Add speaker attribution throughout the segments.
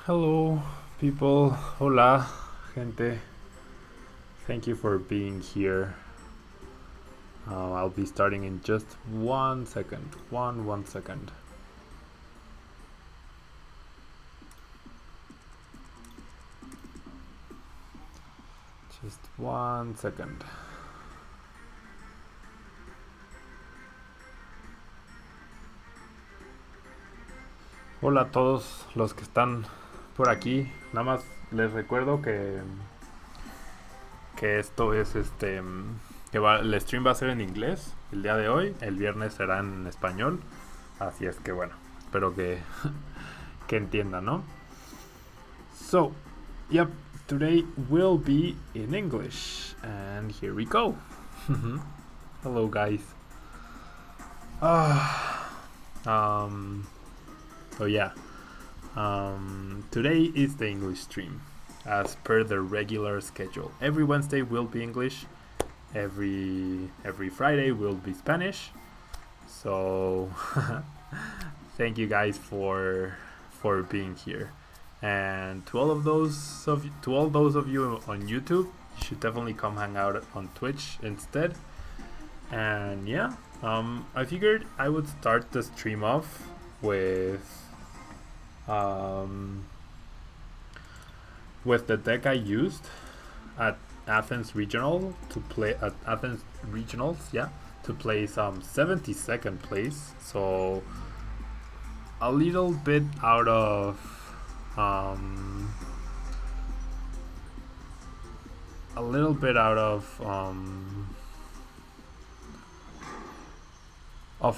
Speaker 1: Hello, people. Hola, gente. Thank you for being here. I'll be starting in just 1 second. One second. Just 1 second. Hola a todos los que están por aquí. Nada más les recuerdo que esto es el stream va a ser en inglés el día de hoy. El viernes será en español. Así es que bueno, espero que entiendan, ¿no? So, yep, today will be in English. And here we go. Hello, guys. So yeah, today is the English stream, as per the regular schedule. Every Wednesday will be English. Every Friday will be Spanish. So thank you guys for being here. And to all those of you on YouTube, you should definitely come hang out on Twitch instead. And yeah, I figured I would start the stream off with the deck I used at Athens Regional to play at Athens Regionals, to play some 72nd place. So a little bit out of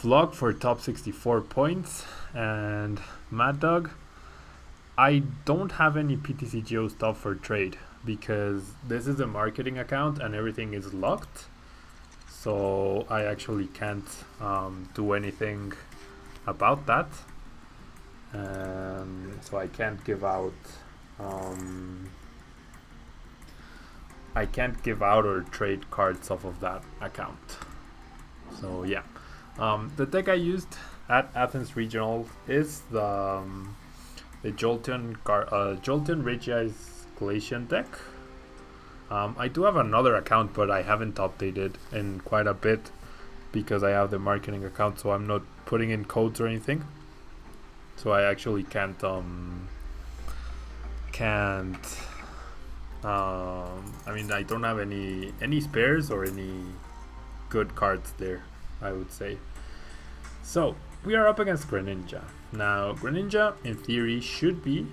Speaker 1: luck for top 64 points. And Mad Dog, I don't have any PTCGO stuff for trade because this is a marketing account and everything is locked. So I actually can't do anything about that. So I can't give out or trade cards off of that account. So yeah, the deck I used at Athens Regional is the Jolteon Regice Glacian deck. I do have another account, but I haven't updated in quite a bit because I have the marketing account, so I'm not putting in codes or anything. So I actually can't I mean, I don't have any spares or any good cards there, I would say. So we are up against Greninja. Now Greninja in theory should be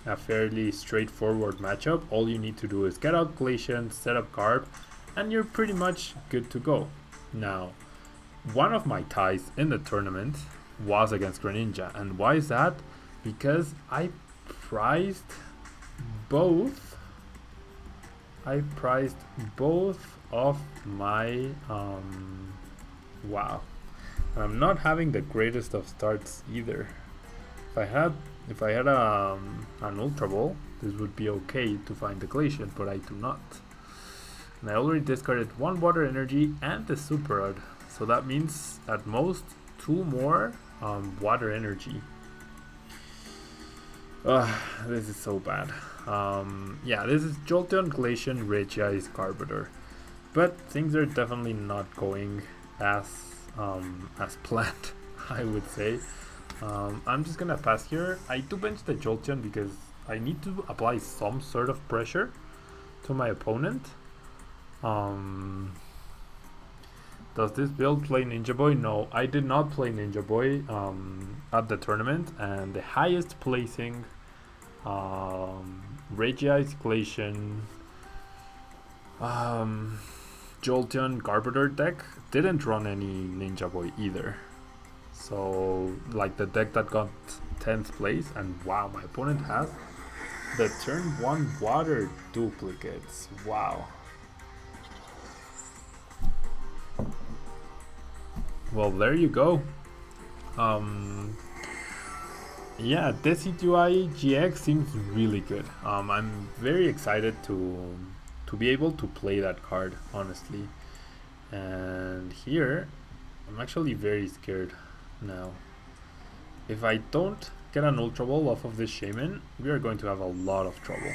Speaker 1: a fairly straightforward matchup. All you need to do is get out Glacian, set up Garb, and you're pretty much good to go. Now, one of my ties in the tournament was against Greninja, and why is that? Because I priced both of my wow. I'm not having the greatest of starts either. If I had an Ultra Ball, this would be okay to find the Glacian, but I do not. And I already discarded one Water Energy and the Super Rod, so that means at most 2 more Water Energy. This is so bad. Yeah, this is Jolteon, Glacian, Regice, Garbodor, but things are definitely not going as planned, I would say. I'm just gonna pass here. I do bench the Jolteon because I need to apply some sort of pressure to my opponent. Does this build play Ninja Boy? No, I did not play Ninja Boy at the tournament, and the highest placing Regice, Glacian, Jolteon, Garbodor deck didn't run any Ninja Boy either. So like the deck that got 10th place, and wow, my opponent has the turn 1 water duplicates. Wow. Well, there you go. Yeah, Decidueye GX seems really good. I'm very excited to be able to play that card, honestly. And here, I'm actually very scared now. If I don't get an Ultra Ball off of this Shaman, we are going to have a lot of trouble.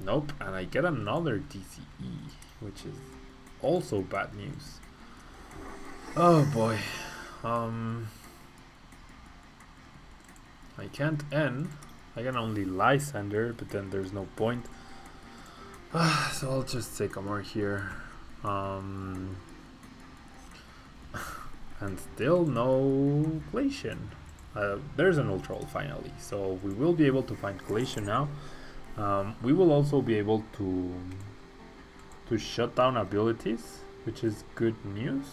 Speaker 1: Nope, and I get another DCE, which is also bad news. Oh boy. I can't end. I can only Lysander, but then there's no point. So I'll just take a more here. And still no Glacian. There's an Ultra finally, so we will be able to find Glacian now. We will also be able to shut down abilities, which is good news.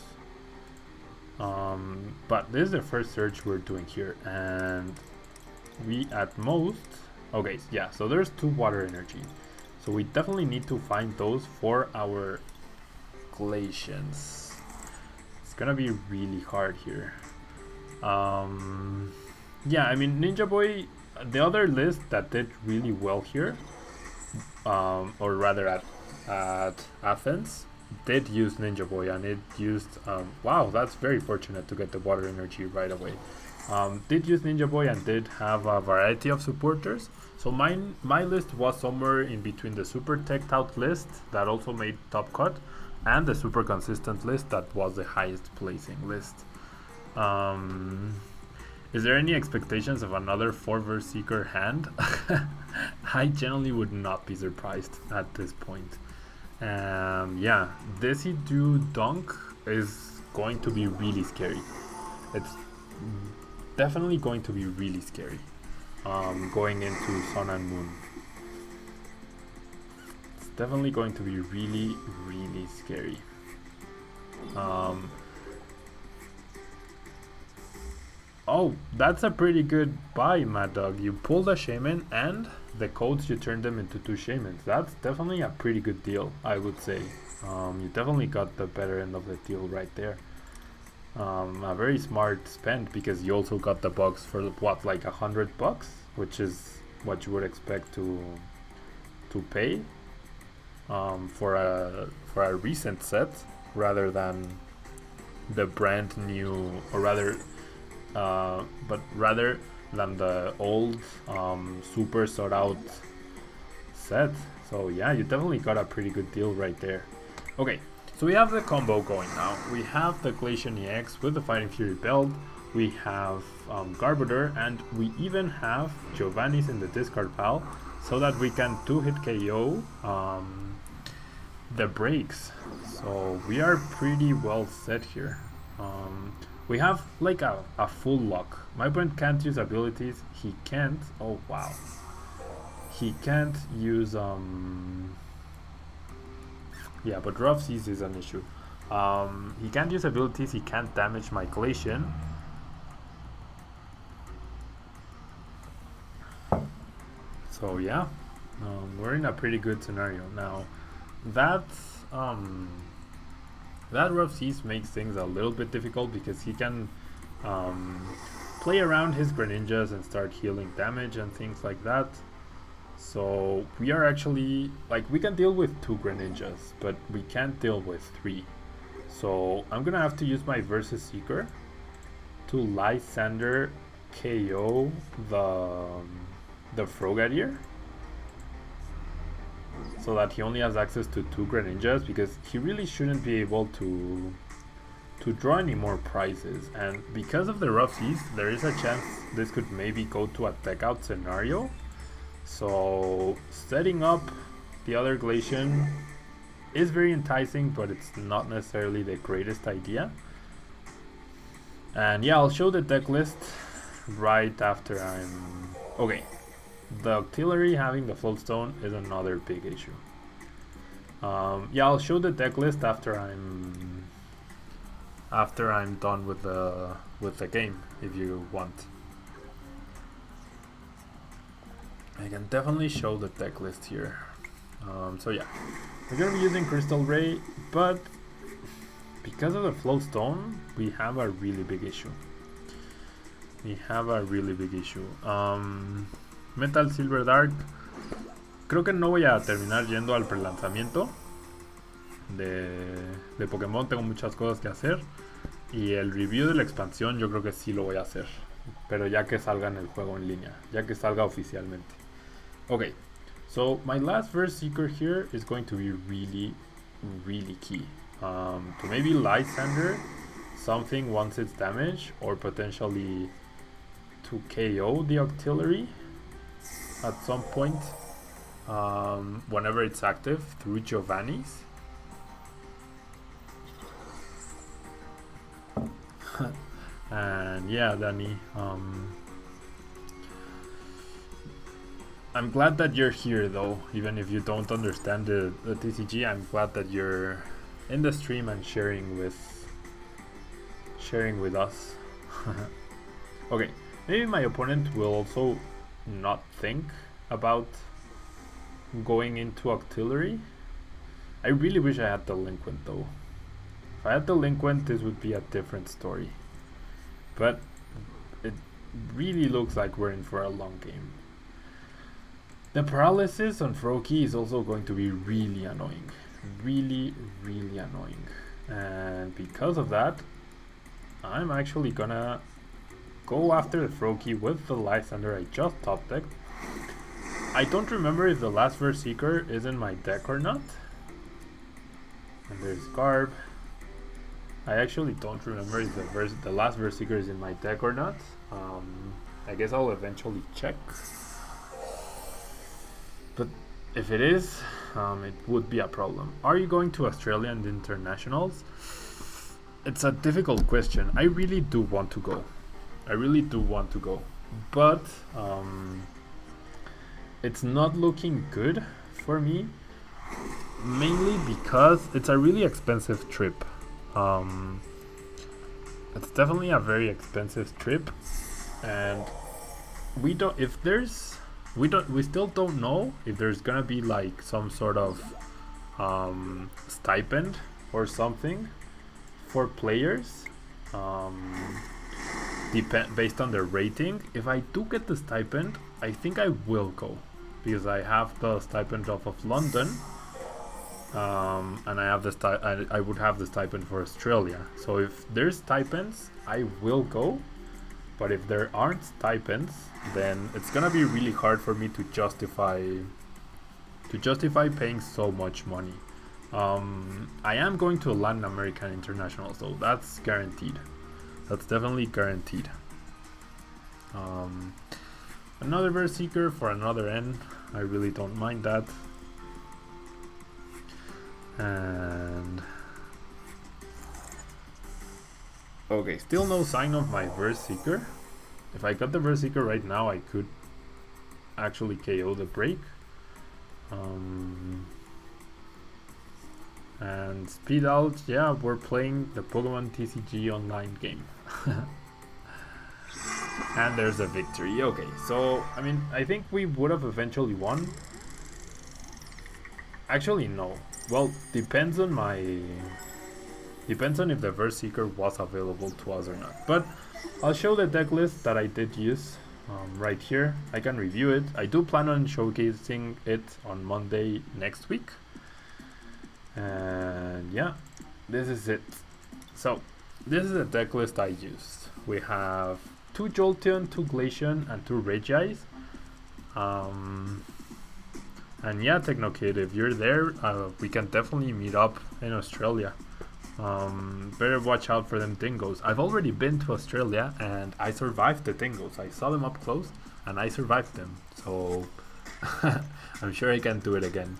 Speaker 1: But this is the first search we're doing here, and we at most... Okay, yeah, so there's 2 water energy. So we definitely need to find those for our Glacians. It's gonna be really hard here. Yeah, I mean, Ninja Boy, the other list that did really well here, or rather at Athens, did use Ninja Boy, and it used... wow, that's very fortunate to get the water energy right away. Did use Ninja Boy and did have a variety of supporters. So my list was somewhere in between the super teched out list that also made top cut and the super consistent list that was the highest placing list. Is there any expectations of another 4-verse Seeker hand? I generally would not be surprised at this point. Yeah, Decidueye Dunk is going to be really scary. It's definitely going to be really scary. Going into Sun and Moon. It's definitely going to be really, really scary. Oh, that's a pretty good buy, Mad Dog. You pulled a Shaman and the codes, you turned them into 2 Shamans. That's definitely a pretty good deal, I would say. You definitely got the better end of the deal right there. A very smart spend, because you also got the box for what, like $100, which is what you would expect to pay for a recent set, rather than the brand new, or rather than the old super sought out set. So yeah, you definitely got a pretty good deal right there. Okay, so we have the combo going now. We have the Glacian EX with the Fighting Fury belt. We have Garbodor, and we even have Giovanni's in the discard pile, so that we can 2-hit KO the breaks. So we are pretty well set here. We have like a full lock. My opponent can't use abilities. He can't... Oh wow. He can't use... Yeah, but Rough Seas is an issue. He can't use abilities. He can't damage my Glacian. So yeah, we're in a pretty good scenario now. That Rough Seas makes things a little bit difficult, because he can play around his Greninjas and start healing damage and things like that. So we are actually, like, we can deal with 2 Greninjas, but we can't deal with 3. So I'm gonna have to use my Versus Seeker to Lysander KO the Frogadier, so that he only has access to 2 Greninjas, because he really shouldn't be able to draw any more prizes. And because of the Rough Seas, there is a chance this could maybe go to a tech out scenario. So setting up the other Glacian is very enticing, but it's not necessarily the greatest idea. And yeah, I'll show the deck list right after I'm... Okay, the Octillery having the Floatstone is another big issue. Yeah, I'll show the deck list after I'm done with the game, if you want. I can definitely show the deck list here. So yeah, we're gonna be using Crystal Ray, but because of the Floatstone, we have a really big issue. Metal Silver Dark. Creo que no voy a terminar yendo al prelanzamiento de Pokémon. Tengo muchas cosas que hacer. Y el review de la expansión yo creo que sí lo voy a hacer. pero ya que salga en el juego en línea, ya que salga oficialmente. Okay, so my last verse seeker here is going to be really, really key. To maybe Lysander something once it's damaged, or potentially to KO the auxiliary at some point whenever it's active through Giovanni's. And yeah, Danny, I'm glad that you're here though, even if you don't understand the TCG. I'm glad that you're in the stream and sharing with us. Okay, maybe my opponent will also not think about going into auxiliary. I really wish I had delinquent though. If I had delinquent, this would be a different story. But it really looks like we're in for a long game. The paralysis on Froakie is also going to be really annoying. Really, really annoying. And because of that, I'm actually gonna go after the Froakie with the Lysander I just top decked. I don't remember if the last verse seeker is in my deck or not. And there's Garb. I actually don't remember if the last verse seeker is in my deck or not. I guess I'll eventually check. But if it is, it would be a problem. Are you going to Australia and internationals? It's a difficult question. I really do want to go. But it's not looking good for me, mainly because it's a really expensive trip. It's definitely a very expensive trip, and we still don't know if there's gonna be like some sort of stipend or something for players, based on their rating. If I do get the stipend, I think I will go, because I have the stipend off of London, and I have I would have the stipend for Australia. So if there's stipends, I will go. But if there aren't stipends, then it's gonna be really hard for me to justify paying so much money. I am going to a Latin American International, so that's guaranteed. That's definitely guaranteed. Another verse seeker for another N. I really don't mind that. And okay, still no sign of my verse seeker. If I got the verse seeker right now, I could actually KO the break. And speed out, yeah, we're playing the Pokémon TCG online game. And there's a victory. Okay, so I mean, I think we would have eventually won. Actually, no. Well, depends on if the verse seeker was available to us or not. But I'll show the deck list that I did use right here. I can review it. I do plan on showcasing it on Monday next week. And yeah, this is it. So this is the deck list I used. We have 2 Jolteon, 2 Glaceon, and 2 Regis. And yeah, Technokid, if you're there, we can definitely meet up in Australia. Better watch out for them dingoes. I've already been to Australia and I survived the dingoes. I saw them up close and I survived them. So I'm sure I can do it again.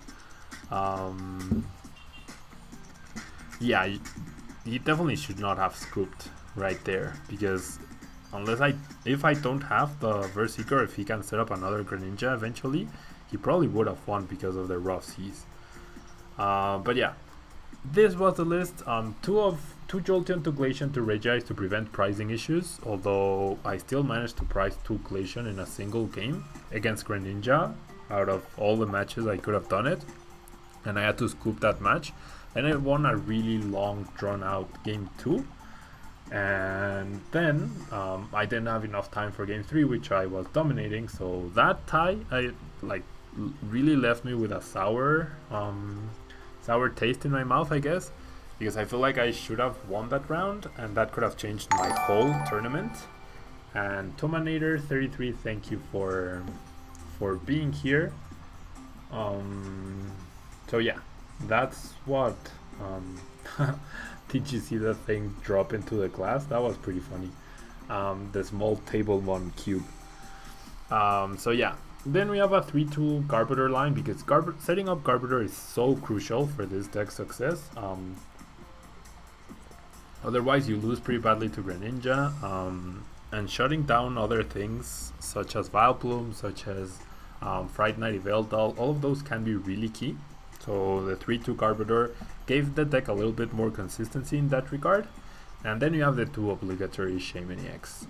Speaker 1: Yeah, you definitely should not have scooped right there, because if I don't have the verse seeker, if he can set up another Greninja eventually, he probably would have won because of the rough seas. But yeah, this was the list. 2 Jolteon, 2 Glaceon, 2 Regis to prevent pricing issues, although I still managed to price 2 Glaceon in a single game against Greninja out of all the matches I could have done it, and I had to scoop that match, and I won a really long drawn out game 2. And then I didn't have enough time for game 3, which I was dominating, so that tie really left me with a sour taste in my mouth, I guess, because I feel like I should have won that round, and that could have changed my whole tournament. And Tomanator 33, thank you for being here. So yeah, that's what. Did you see that thing drop into the glass? That was pretty funny. The small Tablemon cube. So yeah, then we have a 3-tool Garbodor line because setting up Garbodor is so crucial for this deck success. Otherwise, you lose pretty badly to Greninja. And shutting down other things such as Vileplume, such as Fright Night Yveltal, all of those can be really key. So the 3-2 Garbodor gave the deck a little bit more consistency in that regard. And then you have the 2 obligatory Shaymin EX.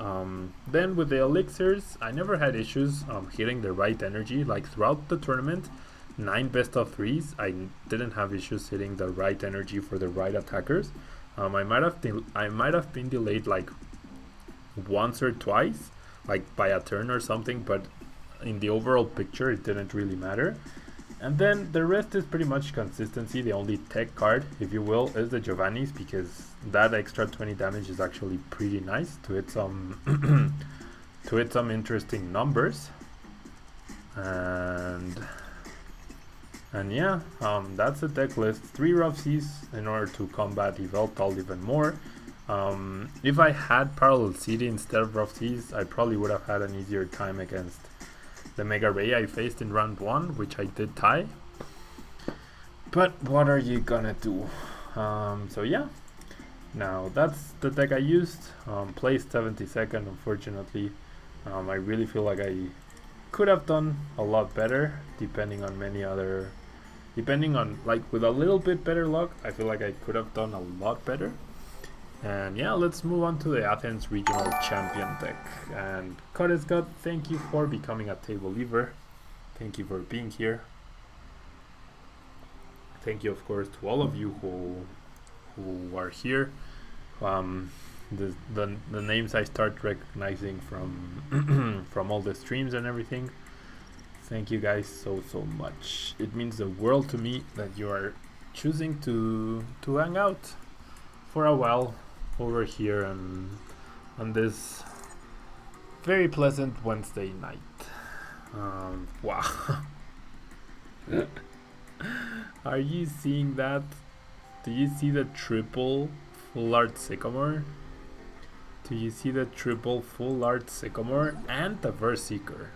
Speaker 1: Then with the elixirs, I never had issues hitting the right energy. Like throughout the tournament, 9 best of 3s, I didn't have issues hitting the right energy for the right attackers. I might have been delayed like once or twice, like by a turn or something, but in the overall picture it didn't really matter. And then the rest is pretty much consistency. The only tech card, if you will, is the Giovanni's, because that extra 20 damage is actually pretty nice to hit some to hit some interesting numbers. And yeah, that's the deck list. 3 Rough Seas in order to combat Yveltal even more. If I had Parallel City instead of Rough Seas, I probably would have had an easier time against the Mega Ray I faced in round 1, which I did tie. But what are you gonna do? So yeah, now that's the deck I used. Placed 72nd, unfortunately. I really feel like I could have done a lot better, depending on like with a little bit better luck, I feel like I could have done a lot better. And yeah, let's move on to the Athens Regional Champion deck. And Codesgut, thank you for becoming a table lever. Thank you for being here. Thank you, of course, to all of you who are here. The names I start recognizing from from all the streams and everything. Thank you guys so much. It means the world to me that you are choosing to hang out for a while over here on this very pleasant Wednesday night. Wow. Are you seeing that? Do you see the triple full art Sycamore? Do you see the triple full art Sycamore and the Verse Seeker?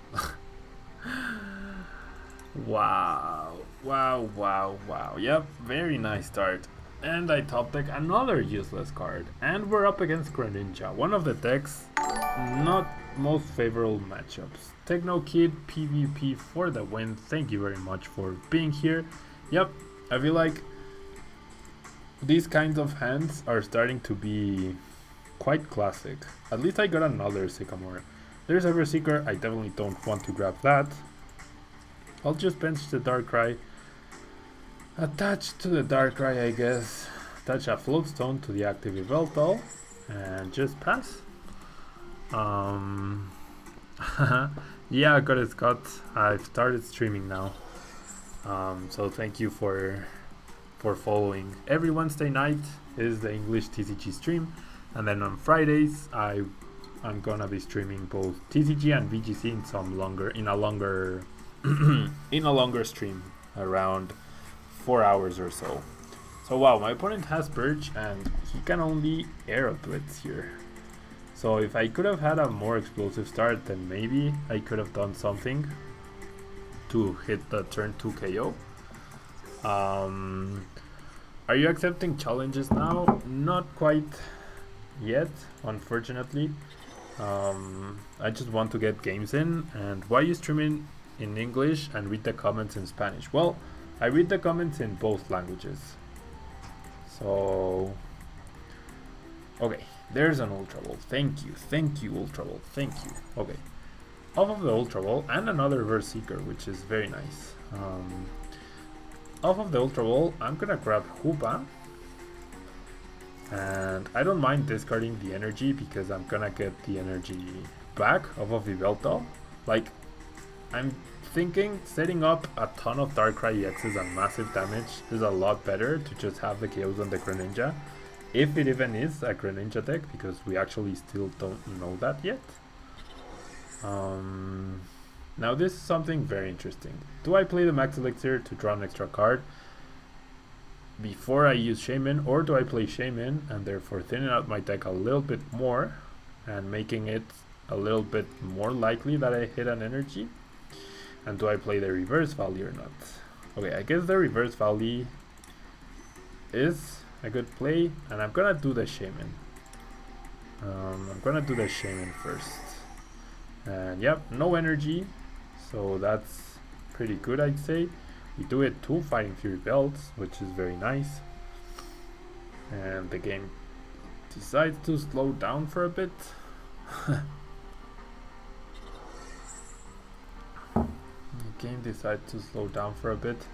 Speaker 1: Wow. Yep, very nice start. And I top deck another useless card. And we're up against Greninja, one of the decks not most favorable matchups. Techno Kid PvP for the win. Thank you very much for being here. Yep, I feel like these kinds of hands are starting to be quite classic. At least I got another Sycamore. There's a Seeker. I definitely don't want to grab that. I'll just bench the Darkrai. Attach to the Darkrai, I guess. Attach a Floatstone to the active Yveltal and just pass. Yeah, got it, Scott. I've started streaming now. So thank you for following. Every Wednesday night is the English TCG stream, and then on Fridays I'm gonna be streaming both TCG and VGC in a longer stream around 4 hours or so. So wow, my opponent has Purge and he can only Aero Blitz here. So if I could have had a more explosive start, then maybe I could have done something to hit the turn 2 KO. Are you accepting challenges now? Not quite yet, unfortunately. I just want to get games in. And why are you streaming in English and read the comments in Spanish? Well, I read the comments in both languages. So, okay, there's an Ultra Ball. Thank you, Ultra Ball. Thank you. Okay, off of the Ultra Ball and another Reverse Seeker, which is very nice. Off of the Ultra Ball, I'm gonna grab Hoopa. And I don't mind discarding the energy because I'm gonna get the energy back off of Yveltal. Like, I'm thinking setting up a ton of Darkrai EXs and massive damage is a lot better to just have the KOs on the Greninja. If it even is a Greninja deck, because we actually still don't know that yet. Now this is something very interesting. Do I play the Max Elixir to draw an extra card before I use Shaman, or do I play Shaman and therefore thinning out my deck a little bit more and making it a little bit more likely that I hit an energy? And do I play the reverse Valley or not? Okay, I guess the reverse Valley is a good play, and I'm gonna do the Shaman. I'm gonna do the Shaman first. And yep, no energy, so that's pretty good, I'd say. We do it 2 Fighting Fury Belts, which is very nice. And the game decides to slow down for a bit. The game decides to slow down for a bit.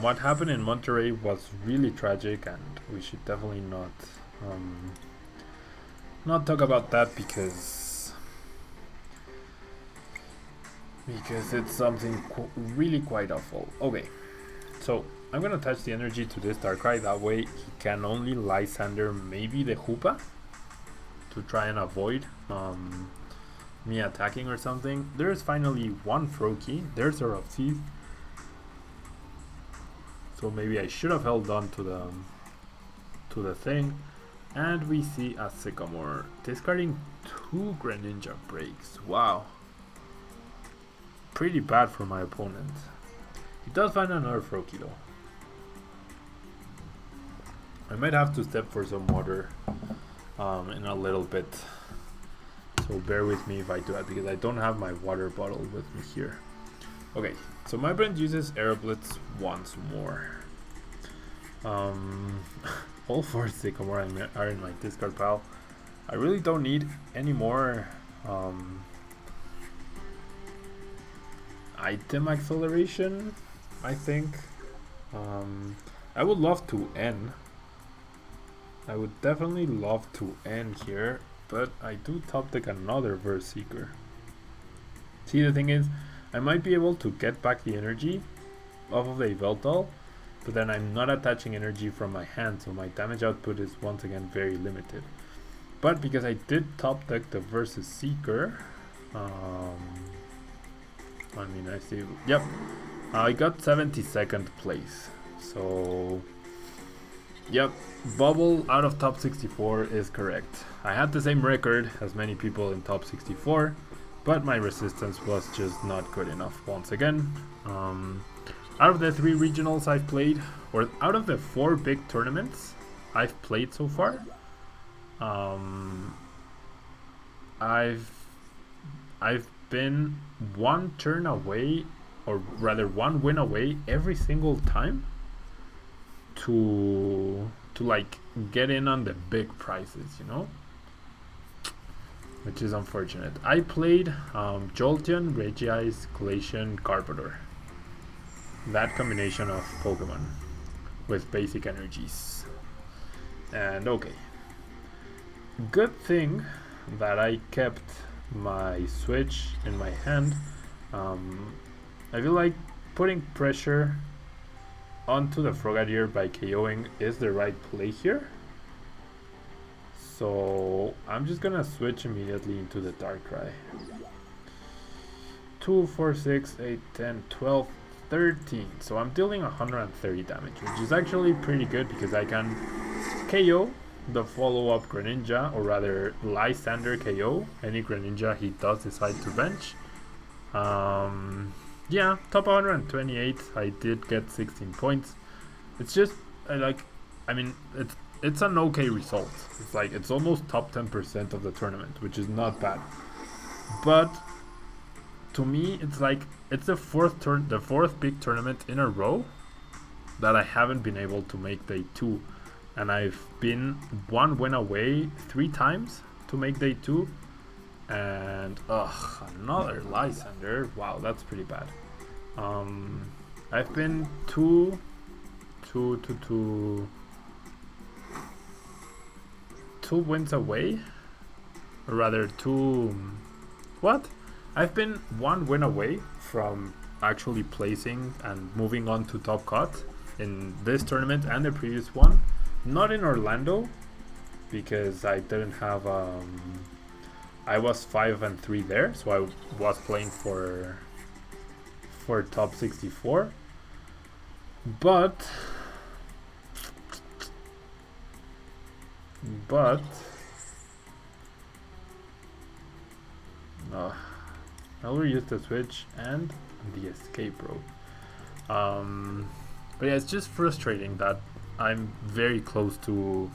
Speaker 1: What happened in Monterey was really tragic, and we should definitely not talk about that because it's something really quite awful. Okay, so I'm gonna attach the energy to this Darkrai, that way he can only Lysander maybe the Hoopa to try and avoid me attacking or something. There's finally one Froakie, there's a Rupsy, so maybe I should have held on to the thing. And we see a Sycamore discarding 2 Greninja breaks. Wow, pretty bad for my opponent. He does find another Froakie though. I might have to step for some water in a little bit, so bear with me if I do that because I don't have my water bottle with me here. Okay, so my opponent uses Air Blitz once more. All 4 Sycamore are in my discard pile. I really don't need any more item acceleration, I think. I would love to end. I would definitely love to end here, but I do top deck another Verse Seeker. See, the thing is, I might be able to get back the energy off of the Yveltal, but then I'm not attaching energy from my hand, so my damage output is once again very limited. But because I did top deck the Versus Seeker, I mean, I see, yep, I got 72nd place, so yep, bubble out of top 64 is correct. I had the same record as many people in top 64, but my resistance was just not good enough once again. Out of the 3 regionals I've played, or out of the 4 big tournaments I've played so far, I've been 1 turn away, or rather 1 win away every single time to like get in on the big prizes, you know, which is unfortunate. I played Jolteon, Regice, Glacian, Garbodor. That combination of Pokemon with basic energies. And okay, good thing that I kept my switch in my hand. I feel like putting pressure onto the Frogadier by KOing is the right play here. So I'm just gonna switch immediately into the Darkrai. 2, 4, 6, 8, 10, 12, 13. So I'm dealing 130 damage, which is actually pretty good because I can KO the follow-up Greninja, or rather Lysander KO any Greninja he does decide to bench. Yeah, top 128. I did get 16 points. It's just I mean, it's an okay result. It's like it's almost top 10% of the tournament, which is not bad. But to me, it's like it's the fourth big tournament in a row that I haven't been able to make day 2, and I've been 1 win away 3 times to make day 2, and another Lysander. Wow, that's pretty bad. I've been 2 wins away, or rather 2. What? I've been 1 win away from actually placing and moving on to top cut in this tournament and the previous one. Not in Orlando, because I didn't have I was 5-3 there, so I was playing for top 64. But I will use the switch and the escape rope. But yeah, it's just frustrating that I'm very close to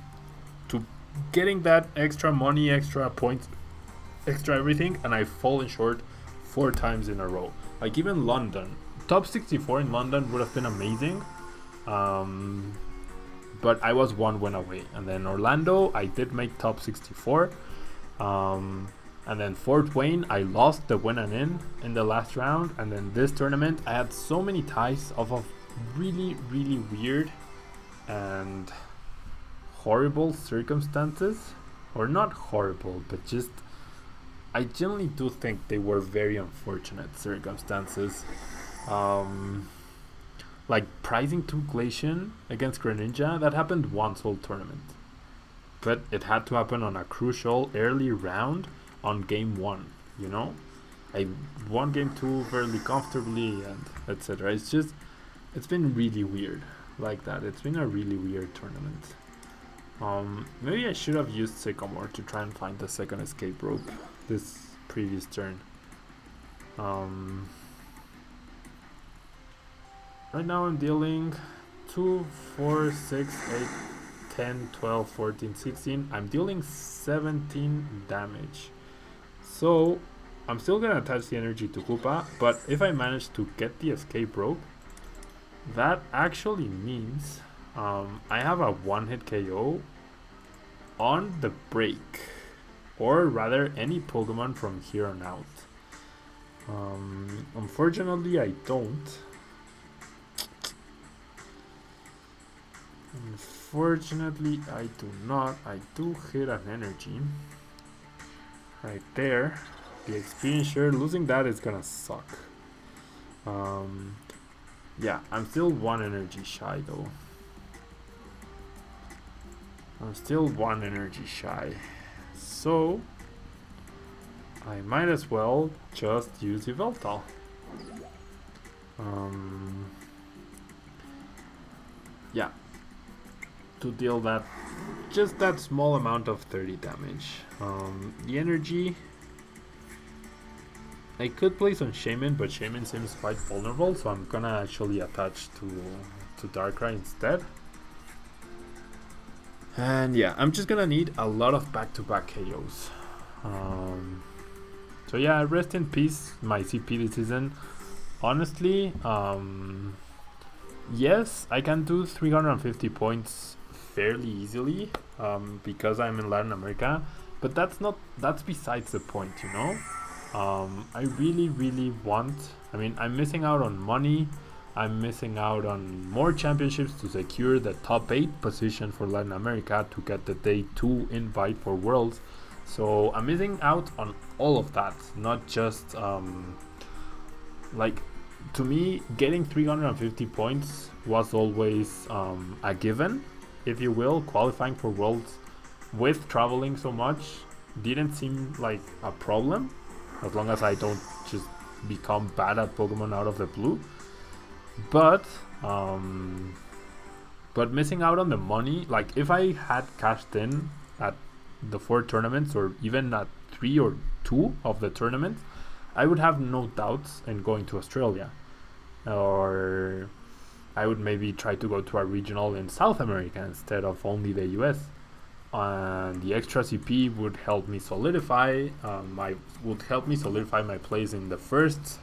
Speaker 1: getting that extra money, extra points, extra everything, and I've fallen short 4 times in a row. Like even London, top 64 in London would have been amazing, but I was 1 win away. And then Orlando, I did make top 64, and then Fort Wayne, I lost the win and in the last round. And then this tournament, I had so many ties off of really, really weird and horrible circumstances. Or not horrible, but just, I generally do think they were very unfortunate circumstances. Like pricing to Glacian against Greninja, that happened once whole tournament. But it had to happen on a crucial early round on game 1, you know? I won game 2 fairly comfortably and etc. It's been really weird like that. It's been a really weird tournament. Maybe I should have used Sycamore to try and find the second escape rope this previous turn. Right now I'm dealing 2, 4, 6, 8, 10, 12, 14, 16. I'm dealing 17 damage. So I'm still gonna attach the energy to Koopa, but if I manage to get the escape rope, that actually means I have a 1-hit KO on the break, or rather any Pokemon from here on out. Unfortunately I don't. Unfortunately I do not. I do hit an energy right there. The experience share, losing that is gonna suck. Yeah, I'm still 1 energy shy though. I'm still 1 energy shy. So I might as well just use Yveltal. Yeah. To deal that, just that small amount of 30 damage. The energy, I could place on Shaman, but Shaman seems quite vulnerable, so I'm gonna actually attach to Darkrai instead. And yeah, I'm just gonna need a lot of back-to-back KOs. So yeah, rest in peace, my CP this season. Honestly, yes, I can do 350 points fairly easily because I'm in Latin America, but that's besides the point, you know. I really want, I mean, I'm missing out on money, I'm missing out on more championships to secure the top 8 position for Latin America to get the day 2 invite for Worlds. So I'm missing out on all of that, not just like, to me getting 350 points was always a given, if you will. Qualifying for Worlds with traveling so much didn't seem like a problem, as long as I don't just become bad at Pokemon out of the blue. But missing out on the money, like if I had cashed in at the 4 tournaments, or even at 3 or 2 of the tournaments, I would have no doubts in going to Australia, or I would maybe try to go to a regional in South America instead of only the US. And the extra CP would help me solidify my place in the first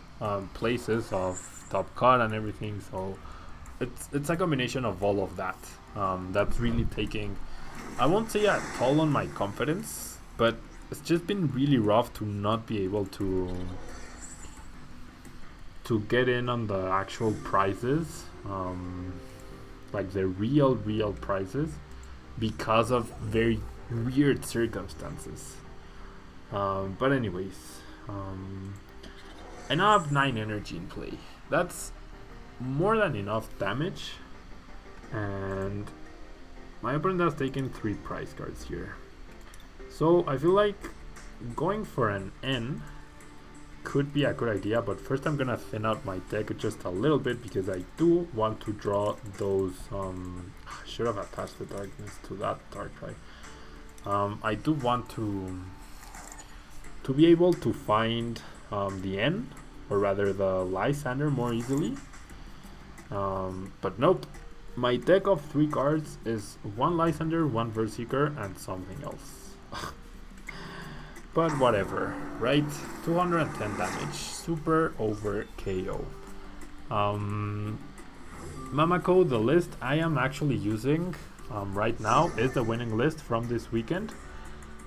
Speaker 1: places of Top Cut and everything. So it's a combination of all of that that's really taking, I won't say a toll on my confidence, but it's just been really rough to not be able to get in on the actual prizes, like the real prizes, because of very weird circumstances. But anyways, I now have 9 energy in play. That's more than enough damage, and my opponent has taken 3 prize cards here. So I feel like going for an N could be a good idea, but first I'm gonna thin out my deck just a little bit because I do want to draw those. I should have attached the darkness to that Darkrai. I do want to be able to find the N, or rather the Lysander, more easily. But nope, my deck of 3 cards is 1 Lysander, 1 Berserker, and something else. But whatever, right? 210 damage, super over KO. Mamako, the list I am actually using right now is the winning list from this weekend,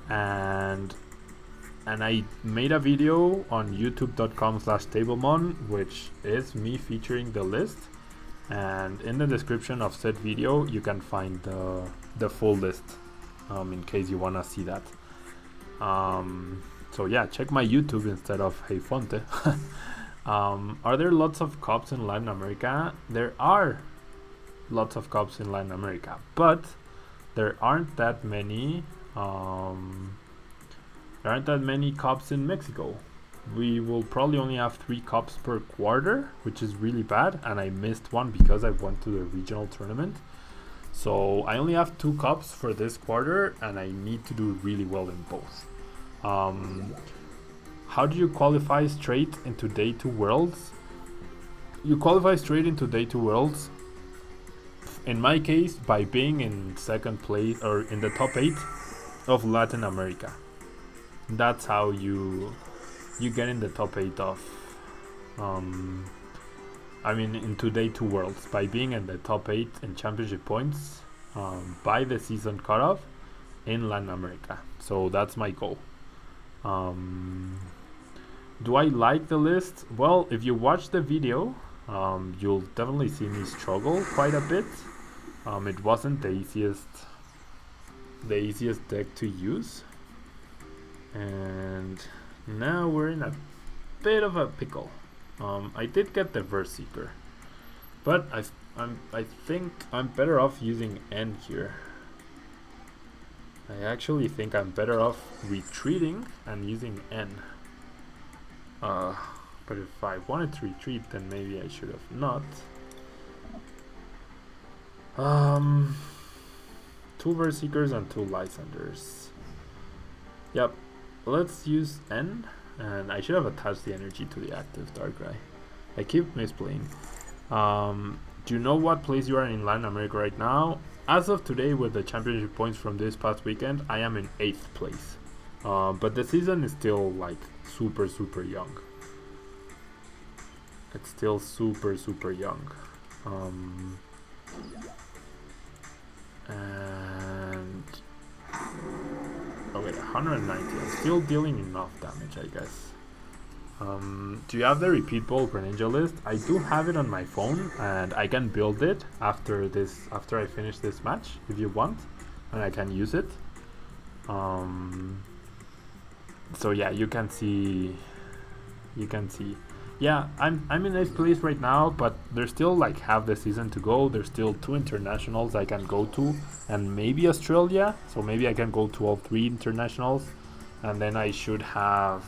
Speaker 1: and I made a video on youtube.com/Tablemon, which is me featuring the list, and in the description of said video you can find the full list in case you wanna see that. So yeah, check my YouTube instead of Hey Fonte. Are there lots of cops in Latin America? There are lots of cops in Latin America, but there aren't that many. There aren't that many cops in Mexico. We will probably only have 3 cops per quarter, which is really bad, and I missed one because I went to the regional tournament. So I only have 2 cops for this quarter, and I need to do really well in both. How do you qualify straight into Day 2 Worlds? You qualify straight into Day 2 Worlds, in my case, by being in second place or in the top 8 of Latin America. That's how you get in the top 8 of into Day 2 Worlds, by being in the top 8 in championship points by the season cutoff in Latin America. So that's my goal. Do I like the list? Well, if you watch the video, you'll definitely see me struggle quite a bit. It wasn't the easiest deck to use, and now we're in a bit of a pickle. I did get the Berserker, but I think I'm better off using N here. I actually think I'm better off retreating and using N. But if I wanted to retreat, then maybe I should have not. 2 Berserkers and 2 Lysanders. Yep, let's use N, and I should have attached the energy to the active Darkrai. I keep misplaying. Do you know what place you are in Latin America right now? As of today, with the championship points from this past weekend, I am in 8th place. But the season is still like super young. It's still super young. And okay, 190. I'm still dealing enough damage, I guess. Do you have the repeat ball Greninja list? I do have it on my phone, and I can build it after I finish this match if you want, and I can use it. So yeah, you can see. Yeah, I'm in 8th place right now, but there's still like half the season to go. There's still 2 internationals I can go to, and maybe Australia. So maybe I can go to all 3 internationals, and then I should have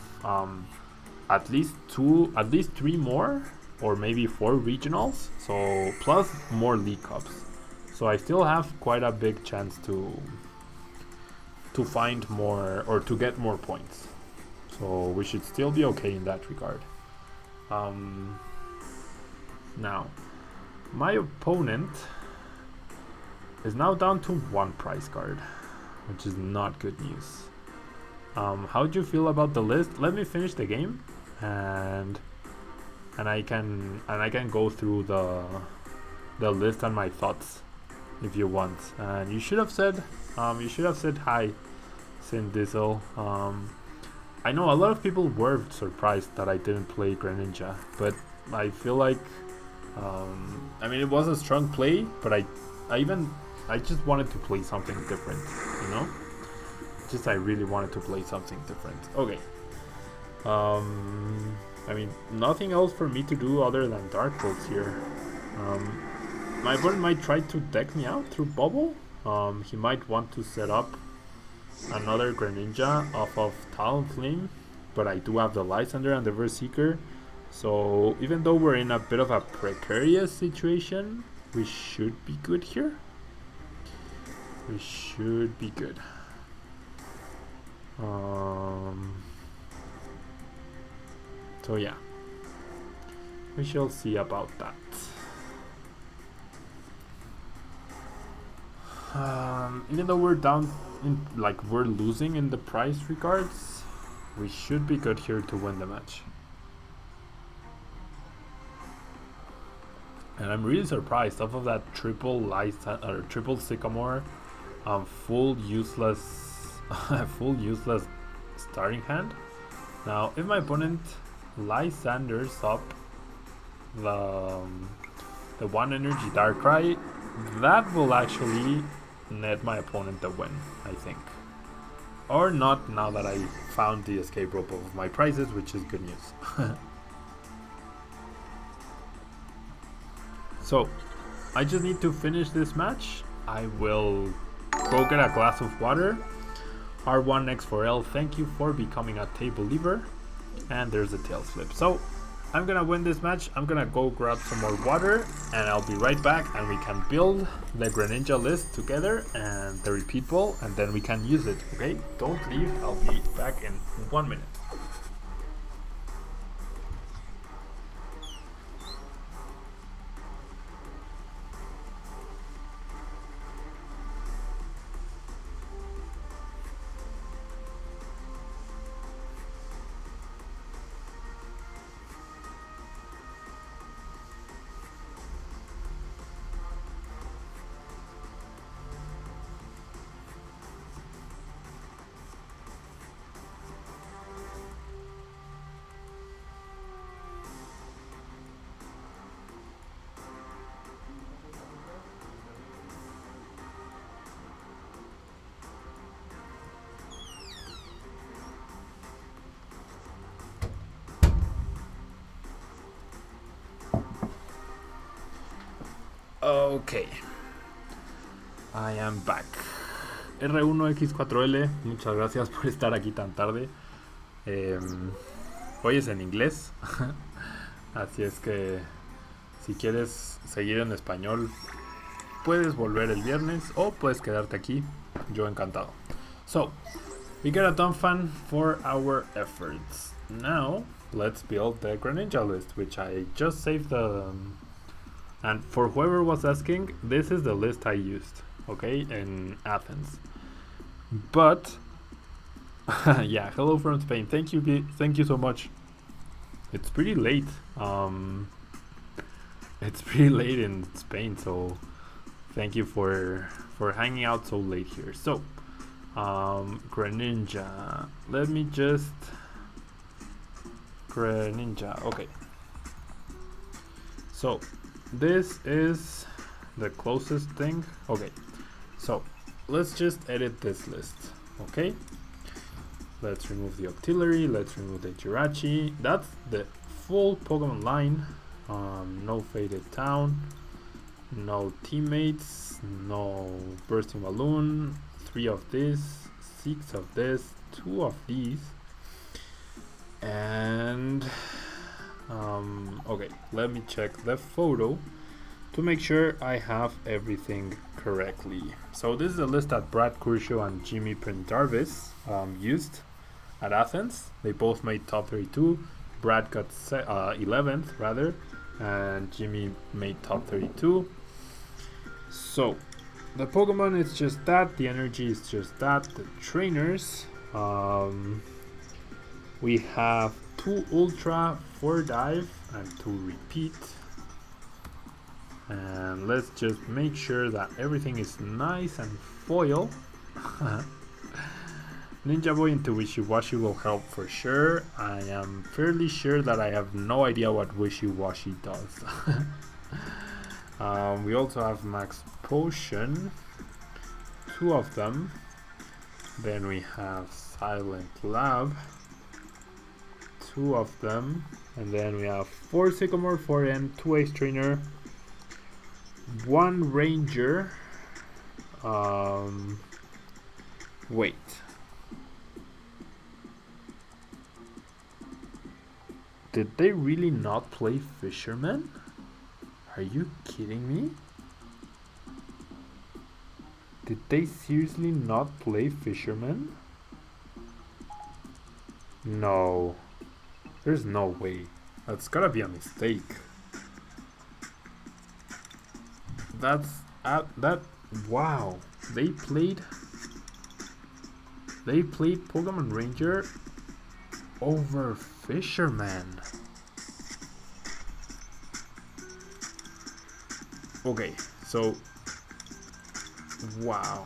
Speaker 1: at least 3 more, or maybe 4 regionals. So plus more League Cups. So I still have quite a big chance to find more, or to get more points. So we should still be okay in that regard. Now, my opponent is now down to 1 prize card, which is not good news. How do you feel about the list? Let me finish the game, and I can go through the list and my thoughts if you want. And you should have said hi, Sin Diesel. I know a lot of people were surprised that I didn't play Greninja, but I feel like it was a strong play, but I just wanted to play something different, you know? I really wanted to play something different. Okay. Nothing else for me to do other than Dark Bolts here. My opponent might try to deck me out through Bubble. He might want to set up another Greninja off of Talonflame, but I do have the Lysander and the Berserker. So even though we're in a bit of a precarious situation, we should be good here. We should be good. So yeah, we shall see about that. Even though we're down, we're losing in the price regards, we should be good here to win the match. And I'm really surprised off of that triple Sycamore, full useless starting hand. Now, if my opponent Lysanders up the 1 energy Darkrai, that will actually net my opponent the win, I think. Or not, now that I found the escape rope of my prizes, which is good news. So, I just need to finish this match. I will go get a glass of water. R1X4L, thank you for becoming a table lever. And there's a tail flip. So, I'm gonna win this match. I'm gonna go grab some more water and I'll be right back, and we can build the Greninja list together and the repeat ball, and then we can use it, okay? Don't leave, I'll be back in 1 minute. Ok, I am back. R1X4L, muchas gracias por estar aquí tan tarde. Hoy es en inglés, así es que si quieres seguir en español, puedes volver el viernes o puedes quedarte aquí, yo encantado. So, we get a Donphan for our efforts. Now, let's build the Greninja list, which I just saved the... and for whoever was asking, this is the list I used, okay, in Athens. But, yeah, hello from Spain. Thank you so much. It's pretty late. It's pretty late in Spain, so thank you for hanging out so late here. So, Greninja. Let me just... Greninja, okay. So, this is the closest thing. Okay, so let's just edit this list. Okay, let's remove the Octillery, let's remove the Jirachi. That's the full Pokemon line. No Faded Town, no Teammates, no Bursting Balloon, 3 of this, 6 of this, 2 of these, and okay, let me check the photo to make sure I have everything correctly. So this is a list that Brad Cursho and Jimmy Pendarvis used at Athens. They both made top 32. Brad got 11th rather, and Jimmy made top 32. So the Pokemon is just that, the energy is just that, the trainers, we have 2 Ultra, 4 Dive, and 2 Repeat. And let's just make sure that everything is nice and foil. Ninja Boy into Wishy-Washy will help for sure. I am fairly sure that I have no idea what Wishy-Washy does. We also have Max Potion, 2 of them. Then we have Silent Lab, 2 of them. And then we have 4 Sycamore, 4 N, 2 Ace Trainer, 1 Ranger. Wait, Did they really not play Fisherman? Are you kidding me? Did they seriously not play Fisherman? No. There's no way. That's gotta be a mistake. That's that. Wow. They played Pokemon Ranger over Fisherman. Okay, so wow.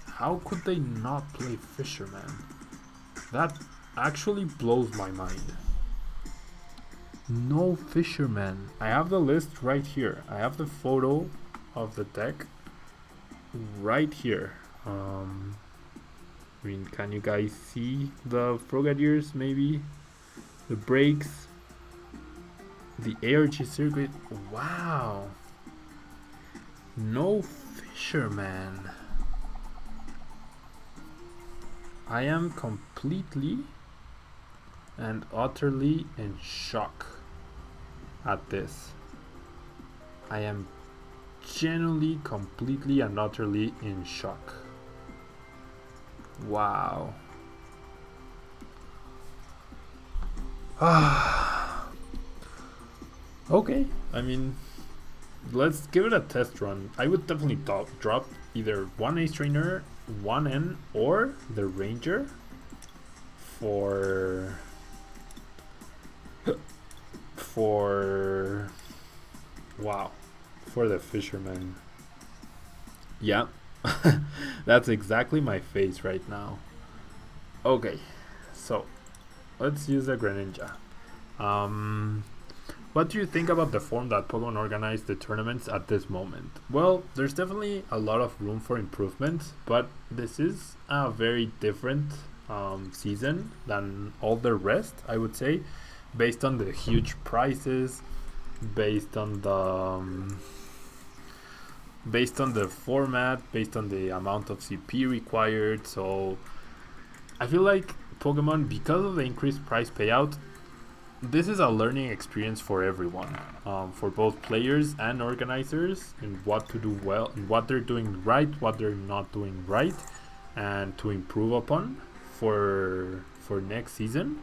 Speaker 1: How could they not play Fisherman? That actually blows my mind. No Fisherman. I have the list right here. I have the photo of the deck right here. I mean, can you guys see the Frogadiers maybe? The breaks. The ARG circuit. Wow. No Fisherman. I am completely and utterly in shock at this. I am genuinely, completely and utterly in shock. Wow. Okay, I mean, let's give it a test run. I would definitely drop either one Ace Trainer, one N, or the Ranger for wow, for the Fisherman. Yeah. That's exactly my face right now. Okay, so let's use the Greninja. What do you think about the form that Pokemon organized the tournaments at this moment? Well, there's definitely a lot of room for improvement, but this is a very different season than all the rest, I would say, based on the huge prices, based on the format, based on the amount of CP required. So I feel like Pokemon, because of the increased price payout, this is a learning experience for everyone, for both players and organizers, in what to do well, in what they're doing right, what they're not doing right, and to improve upon for next season.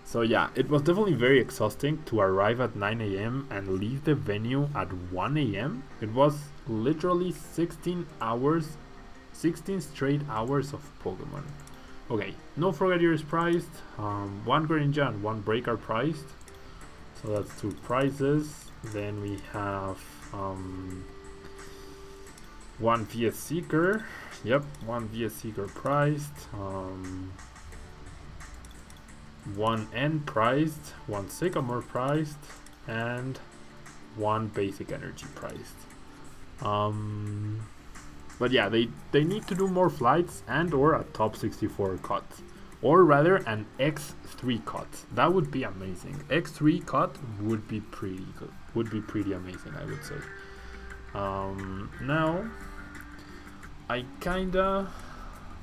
Speaker 1: So yeah, it was definitely very exhausting to arrive at 9 a.m. and leave the venue at 1 a.m. It was literally 16 straight hours of Pokemon. Okay, no Frogadier is priced, one Greninja and one Break are priced, so that's two prizes. Then we have one VS Seeker, yep, one VS Seeker priced, one N priced, one Sycamore priced, and one Basic Energy priced. But yeah, they need to do more flights and or a top 64 cut, or rather an X3 cut. That would be amazing. X3 cut would be pretty good. Would be pretty amazing, I would say. Now I kinda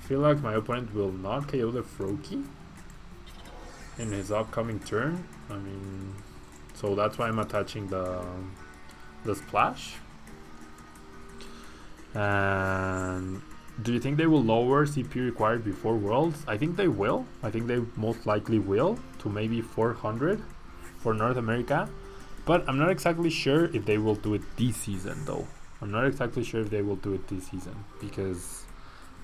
Speaker 1: feel like my opponent will not KO the Froakie in his upcoming turn. I mean, so that's why I'm attaching the splash. And do you think they will lower CP required before Worlds? I think they will. I think they most likely will, to maybe 400 for North America. But I'm not exactly sure if they will do it this season, though. I'm not exactly sure if they will do it this season, because,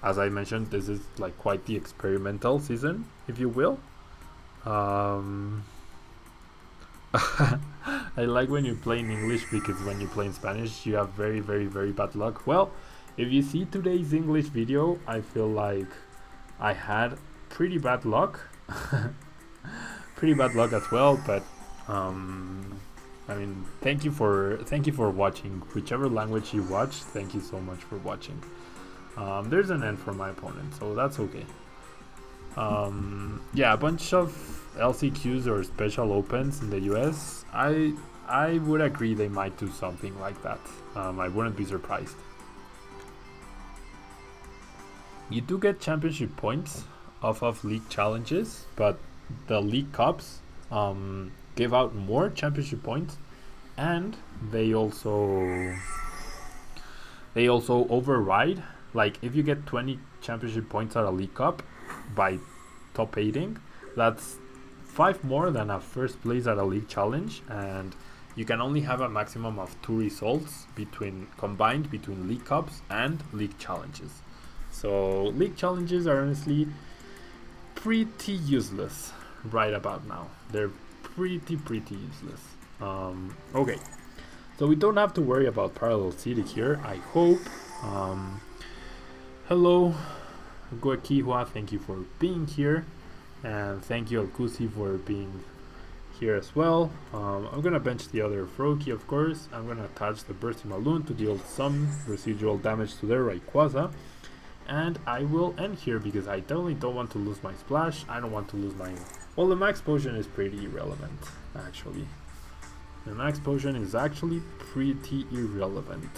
Speaker 1: as I mentioned, this is like quite the experimental season, if you will. I like when you play in English, because when you play in Spanish you have very, very, very bad luck. Well, if you see today's English video, I feel like I had pretty bad luck. Pretty bad luck as well, but I mean, thank you for watching. Whichever language you watch, thank you so much for watching. There's an end for my opponent, so that's okay. Yeah, a bunch of LCQs or special opens in the US. I would agree they might do something like that. I wouldn't be surprised. You do get championship points off of league challenges, but the League Cups give out more championship points, and they also override. Like if you get 20 championship points at a League Cup by top 8ing, that's 5 more than a first place at a League Challenge, and you can only have a maximum of 2 results combined between League Cups and League Challenges. So League Challenges are honestly pretty useless right about now. They're pretty useless. Okay, so we don't have to worry about Parallel City here, I hope. Hello Goekihua, thank you for being here, and thank you Alkusi for being here as well. I'm gonna bench the other Froakie, of course. I'm gonna attach the Bursting Balloon to deal some residual damage to their Rayquaza, and I will end here because I definitely don't want to lose my splash. I don't want to lose my... Well, the max potion is pretty irrelevant, actually. The max potion is actually pretty irrelevant.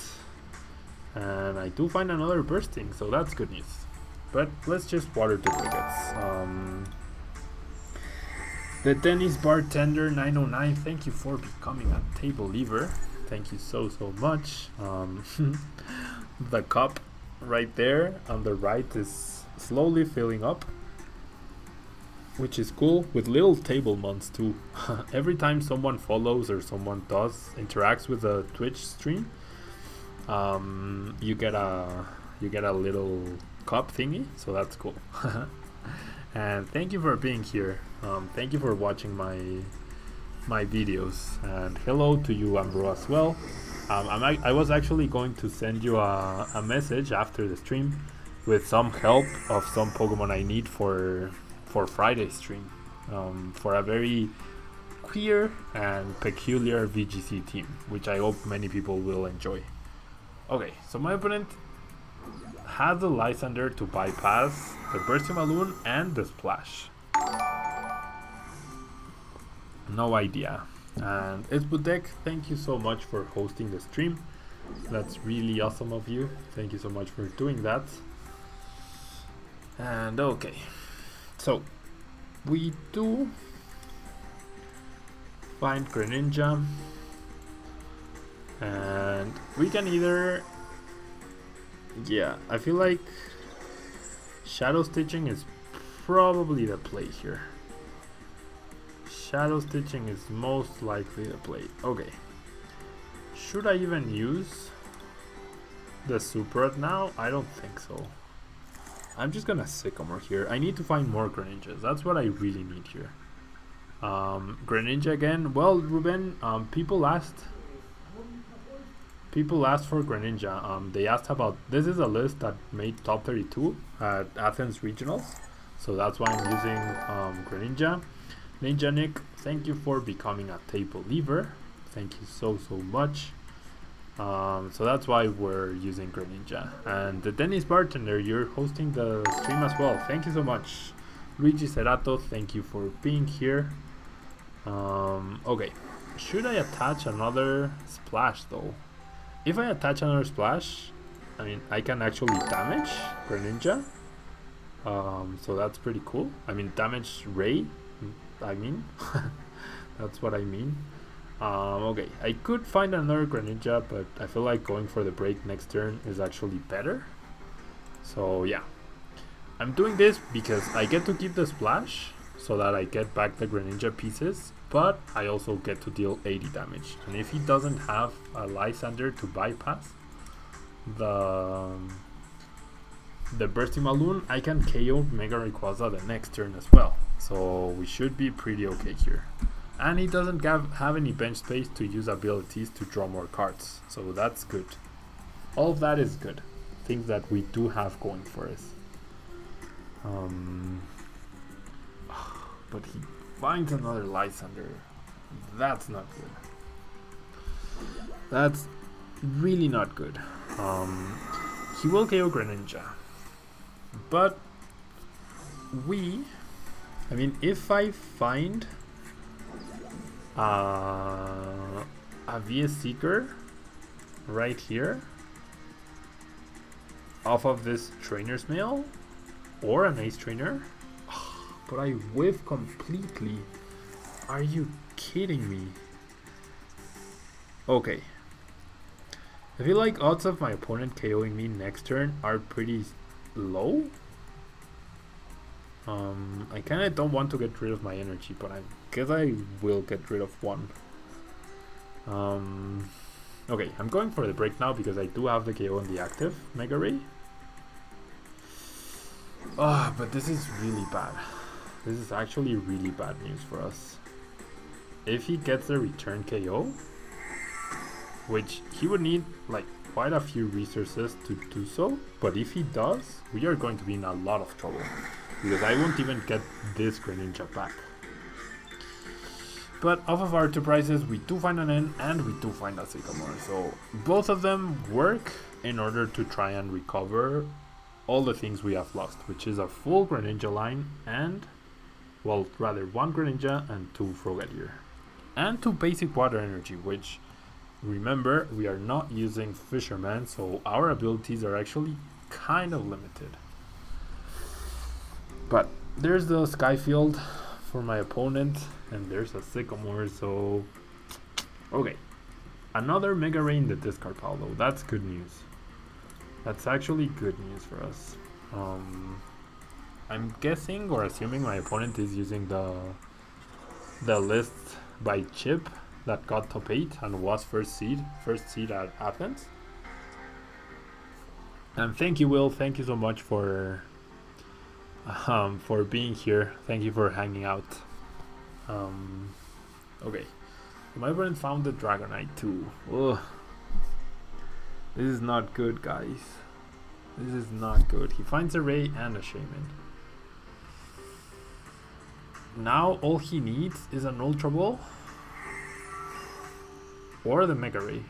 Speaker 1: And I do find another bursting, so that's good news. But let's just water duplicates. The Dennis Bartender 909, thank you for becoming a table lever. Thank you so much. The cup right there on the right is slowly filling up, which is cool, with little Tablemons too. Every time someone follows or someone interacts with a Twitch stream, you get a little cup thingy, so that's cool. And thank you for being here. Thank you for watching my videos, and hello to you, Ambro, as well. I was actually going to send you a message after the stream with some help of some Pokemon I need for Friday's stream, for a very queer and peculiar VGC team, which I hope many people will enjoy. Okay, so my opponent has the Lysander to bypass the Bursting Balloon and the Splash. No idea. And Isbudek, thank you so much for hosting the stream. That's really awesome of you. Thank you so much for doing that. And okay, so we do find Greninja, and we can either... Yeah, I feel like Shadow Stitching is probably the play here. Shadow Stitching is most likely the play. Okay. Should I even use the Super now? I don't think so. I'm just gonna Sycamore here. I need to find more Greninjas. That's what I really need here. Greninja again. Well, Ruben, people asked for Greninja. They asked about... This is a list that made top 32 at Athens Regionals, so that's why I'm using Greninja. Ninja Nick, thank you for becoming a table lever. Thank you so much. So that's why we're using Greninja. And the Dennis Bartender, you're hosting the stream as well. Thank you so much. Luigi Cerato, thank you for being here. Okay, should I attach another Splash though? If I attach another Splash, I mean, I can actually damage Greninja. So that's pretty cool. I mean, damage Ray, I mean. That's what I mean. Okay, I could find another Greninja, but I feel like going for the break next turn is actually better. So yeah, I'm doing this because I get to keep the Splash so that I get back the Greninja pieces, but I also get to deal 80 damage. And if he doesn't have a Lysander to bypass the Bursting Balloon, I can KO Mega Rayquaza the next turn as well. So we should be pretty okay here. And he doesn't have any bench space to use abilities to draw more cards, so that's good. All of that is good. Things that we do have going for us. But he finds another Lysander. That's not good. That's really not good. He will KO Greninja. But I mean, if I find a VS Seeker right here off of this Trainer's Mail or an Ace Trainer, but I whiff completely. Are you kidding me? Okay. I feel like odds of my opponent KOing me next turn are pretty low. I kind of don't want to get rid of my energy, but I guess I will get rid of one. Okay, I'm going for the break now because I do have the KO on the active Mega Ray. But this is really bad. This is actually really bad news for us. If he gets the return KO, which he would need like quite a few resources to do so, but if he does, we are going to be in a lot of trouble because I won't even get this Greninja back. But off of our two prizes, we do find an N and we do find a Sycamore, so both of them work in order to try and recover all the things we have lost, which is a full Greninja line and, well, rather one Greninja and two Frogadier. And two basic water energy, which, remember, we are not using Fisherman, so our abilities are actually kind of limited. But there's the Skyfield for my opponent, and there's a Sycamore, so... Okay. Another Mega Ray in the discard pile, though. That's good news. That's actually good news for us. I'm guessing or assuming my opponent is using the list by Chip that got top 8 and was first seed at Athens. And thank you, Will. Thank you so much for being here. Thank you for hanging out. Okay. My opponent found the Dragonite too. Ugh. This is not good, guys. This is not good. He finds a Ray and a Shaman. Now all he needs is an Ultra Ball or the Mega Ray.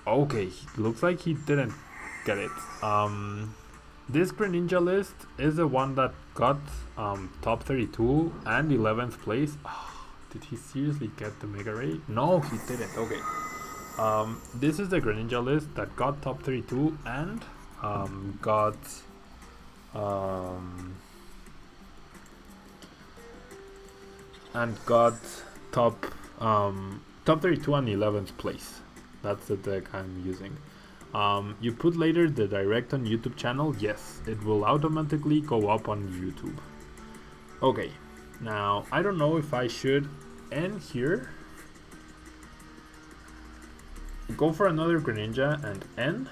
Speaker 1: Okay, looks like he didn't get it. This Greninja list is the one that got top 32 and 11th place. Did he seriously get the Mega Ray? No, he didn't. Okay. This is the Greninja list that got top 32 and got top 32 and 11th place. That's the deck I'm using. You put later the direct on YouTube channel. Yes, it will automatically go up on YouTube. Okay, now I don't know if I should end here, go for another Greninja and end,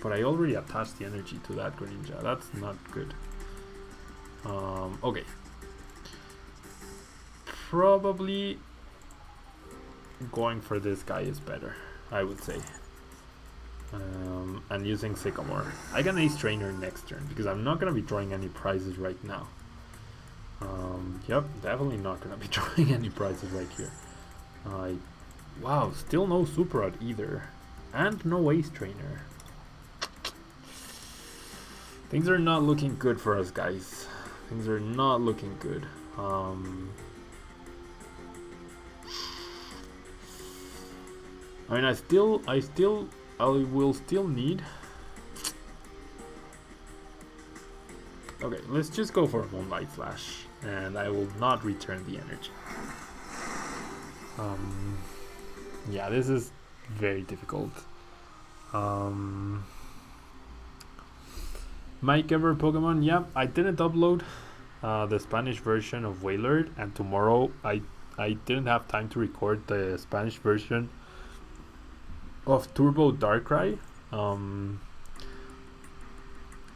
Speaker 1: but I already attached the energy to that Greninja. That's not good. Okay, probably going for this guy is better, I would say. And using Sycamore. I can Ace Trainer next turn because I'm not going to be drawing any prizes right now. Yep, definitely not going to be drawing any prizes right here. Wow, still no Super Rod either. And no Ace Trainer. Things are not looking good for us, guys. Things are not looking good. I mean, I will still need... Okay, let's just go for a Moonlight Flash, and I will not return the energy. Yeah, this is very difficult. Mike Ever Pokemon, yeah, I didn't upload the Spanish version of Wailord, and tomorrow I didn't have time to record the Spanish version of Turbo Darkrai.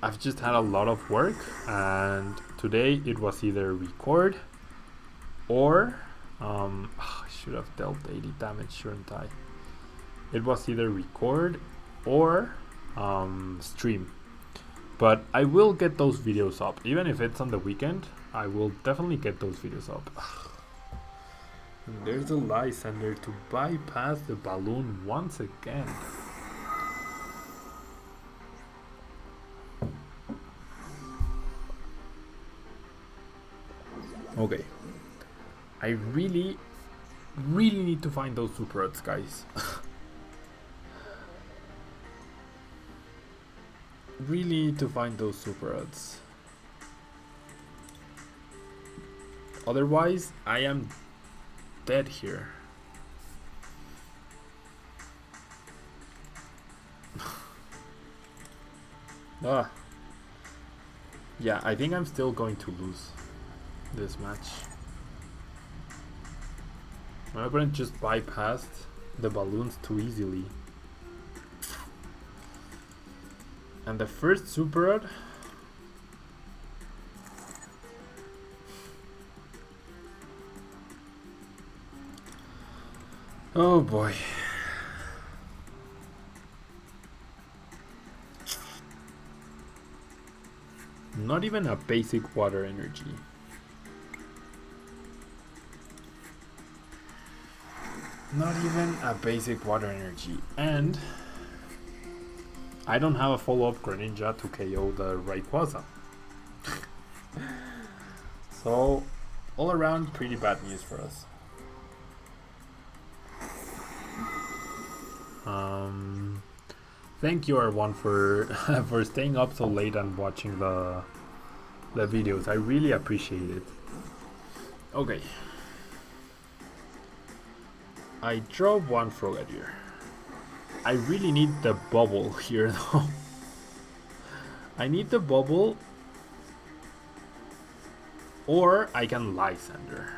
Speaker 1: I've just had a lot of work, and today it was either record or I should have dealt 80 damage, shouldn't I? It was either record or stream, but I will get those videos up. Even if it's on the weekend, I will definitely get those videos up. There's a Lysandre to bypass the balloon once again. Okay. I really need to find those Super Rods, guys. Really need to find those super odds. Otherwise, I am dead here. Ah. Yeah, I think I'm still going to lose this match. My opponent just bypassed the balloons too easily. And the first super rod. Oh boy. Not even a basic water energy. Not even a basic water energy. And I don't have a follow-up Greninja to KO the Rayquaza. So, all around, pretty bad news for us. Thank you R1 for for staying up so late and watching the videos. I really appreciate it. Okay. I draw one Frogadier. I really need the bubble here though. I need the bubble, or I can Lysander.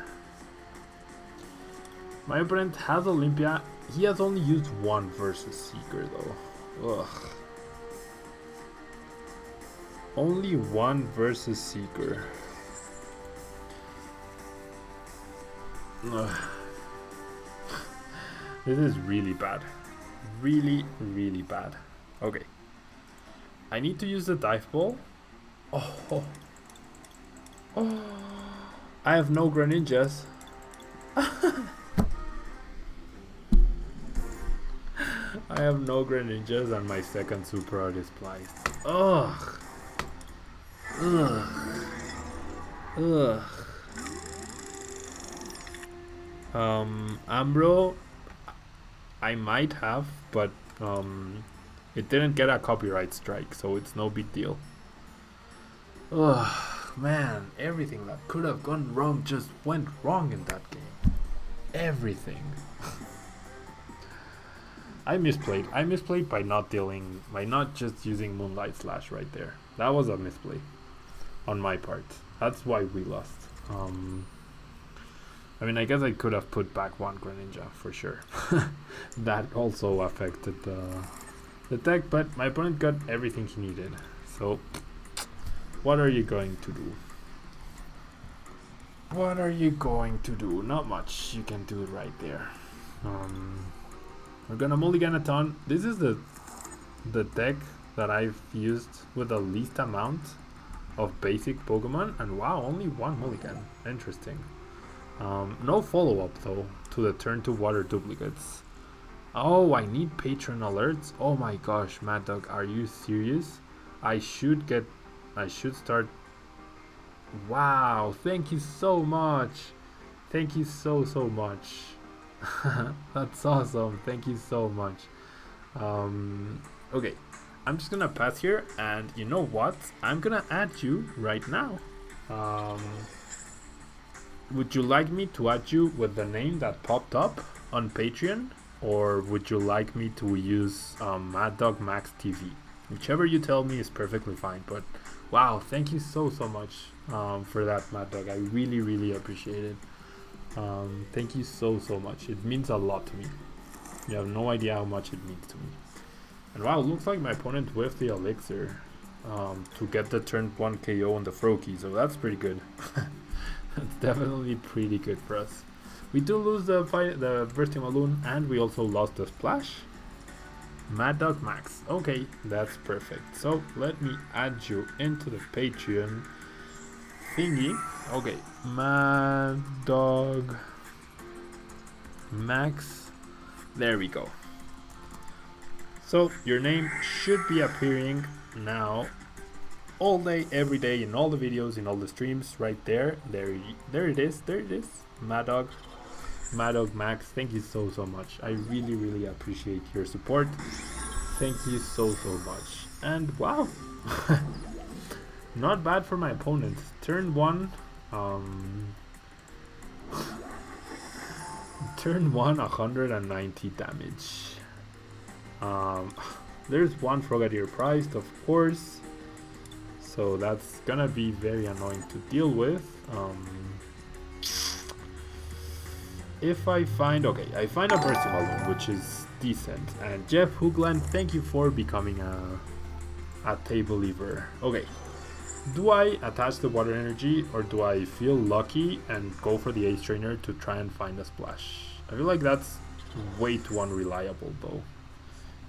Speaker 1: My opponent has Olympia. He has only used one versus Seeker though. Ugh. Only one versus Seeker. Ugh. This is really bad. Really, really bad. Okay. I need to use the dive ball. Oh. Oh. I have no Greninjas. I have no Greninjas and my second super art is placed. Ugh. Ugh. Ugh. Ambro, I might have, but it didn't get a copyright strike, so it's no big deal. Ugh, man, everything that could have gone wrong just went wrong in that game. Everything. I misplayed. I misplayed by not just using Moonlight Slash right there. That was a misplay on my part. That's why we lost. I mean, I guess I could have put back one Greninja for sure. That also affected the deck, but my opponent got everything he needed. So, what are you going to do? What are you going to do? Not much. You can do it right there. We're gonna mulligan a ton. This is the deck that I've used with the least amount of basic Pokemon, and wow, only one mulligan. Interesting. No follow-up though to the turn to water duplicates. Oh, I need patron alerts. Oh my gosh, Mad Dog, are you serious? I should start. Wow, thank you so much. Thank you so much. That's awesome. Thank you so much. Okay, I'm just gonna pass here, and you know what? I'm gonna add you right now. Would you like me to add you with the name that popped up on Patreon, or would you like me to use Mad Dog Max TV? Whichever you tell me is perfectly fine. But wow, thank you so much for that, Mad Dog. I really appreciate it. Thank you so much. It means a lot to me. You have no idea how much it means to me. And wow, looks like my opponent whiffed the elixir to get the turn 1 KO on the Froakie, so that's pretty good. That's definitely pretty good for us. We do lose the Bursting Balloon, and we also lost the Splash. Mad Dog Max. Okay, that's perfect. So let me add you into the Patreon thingy. Okay, Mad Dog Max. There we go. So your name should be appearing now all day, every day, in all the videos, in all the streams, right there. There it is. Mad Dog Max. Thank you so much. I really appreciate your support. Thank you so much. And wow, Not bad for my opponent. Turn 1, turn 1, 190 damage. There's one Frogadier priced, of course, so that's gonna be very annoying to deal with. If I find, okay, I find a Percival, which is decent. And Jeff Hoogland, thank you for becoming a table lever. Okay, do I attach the water energy, or do I feel lucky and go for the Ace Trainer to try and find a splash? I feel like that's way too unreliable though.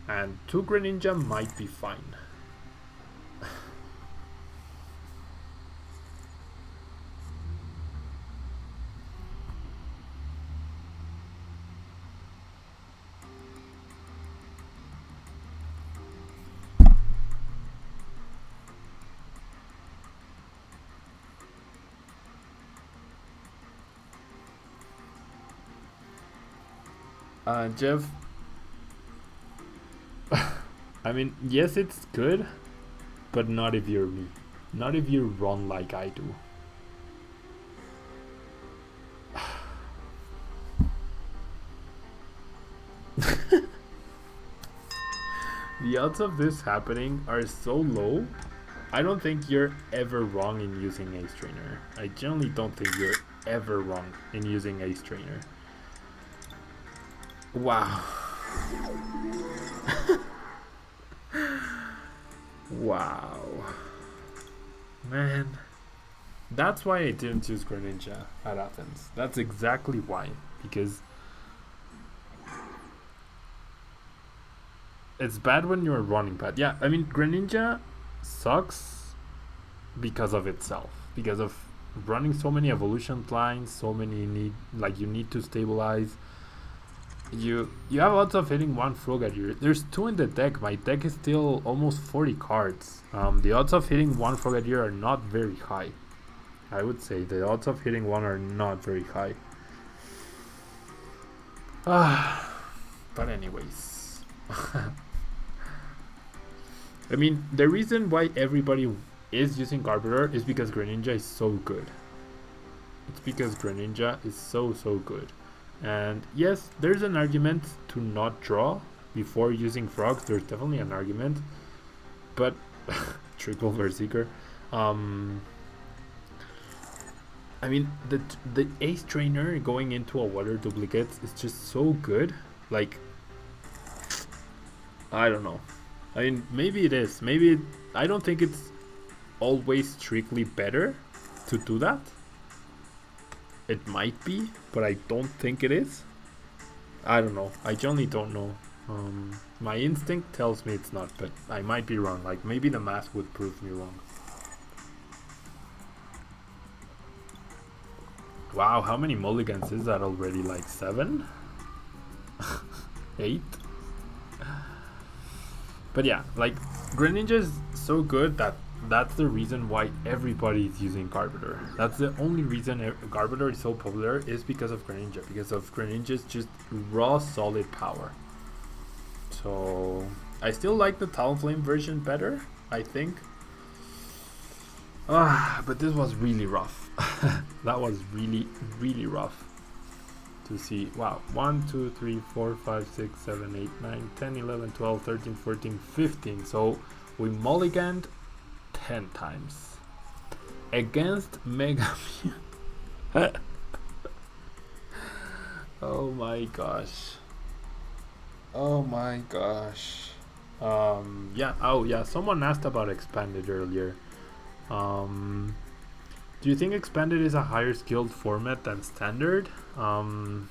Speaker 1: And 2 Greninja might be fine. Jeff, I mean, yes, it's good, but not if you're me. Not if you run like I do. The odds of this happening are so low. I don't think you're ever wrong in using Ace Trainer. I generally don't think you're ever wrong in using Ace Trainer. Wow. Wow. Man. That's why I didn't use Greninja at Athens. That's exactly why. Because it's bad when you're running bad. Yeah, I mean, Greninja sucks because of itself. Because of running so many evolution lines, so many you need to stabilize. You have odds of hitting 1 Frogadier. There's 2 in the deck. My deck is still almost 40 cards. The odds of hitting 1 Frogadier are not very high. I would say the odds of hitting 1 are not very high. But anyways. I mean, the reason why everybody is using Garbodor is because Greninja is so good. It's because Greninja is so good. And yes, there's an argument to not draw before using frogs. There's definitely an argument, but triple Berserker. I mean, the Ace Trainer going into a water duplicate is just so good. Like, I don't know. I mean, maybe it is. Maybe I don't think it's always strictly better to do that. It might be, but I don't think it is. I don't know. I generally don't know. My instinct tells me it's not, but I might be wrong. Like, maybe the math would prove me wrong. Wow, how many mulligans is that already? Like 7? 8? But yeah, like, Greninja is so good that that's the reason why everybody is using Garbodor. That's the only reason Garbodor is so popular, is because of Greninja. Because of Greninja's just raw solid power. So I still like the Talonflame version better, I think. But this was really rough. That was really rough to see. Wow, 1 2 3 4 5 6 7 8 9 10 11 12 13 14 15. So we mulliganed 10 times against Mega Mew. Oh my gosh. Oh my gosh. Yeah. Oh yeah. Someone asked about Expanded earlier. Do you think Expanded is a higher skilled format than Standard? I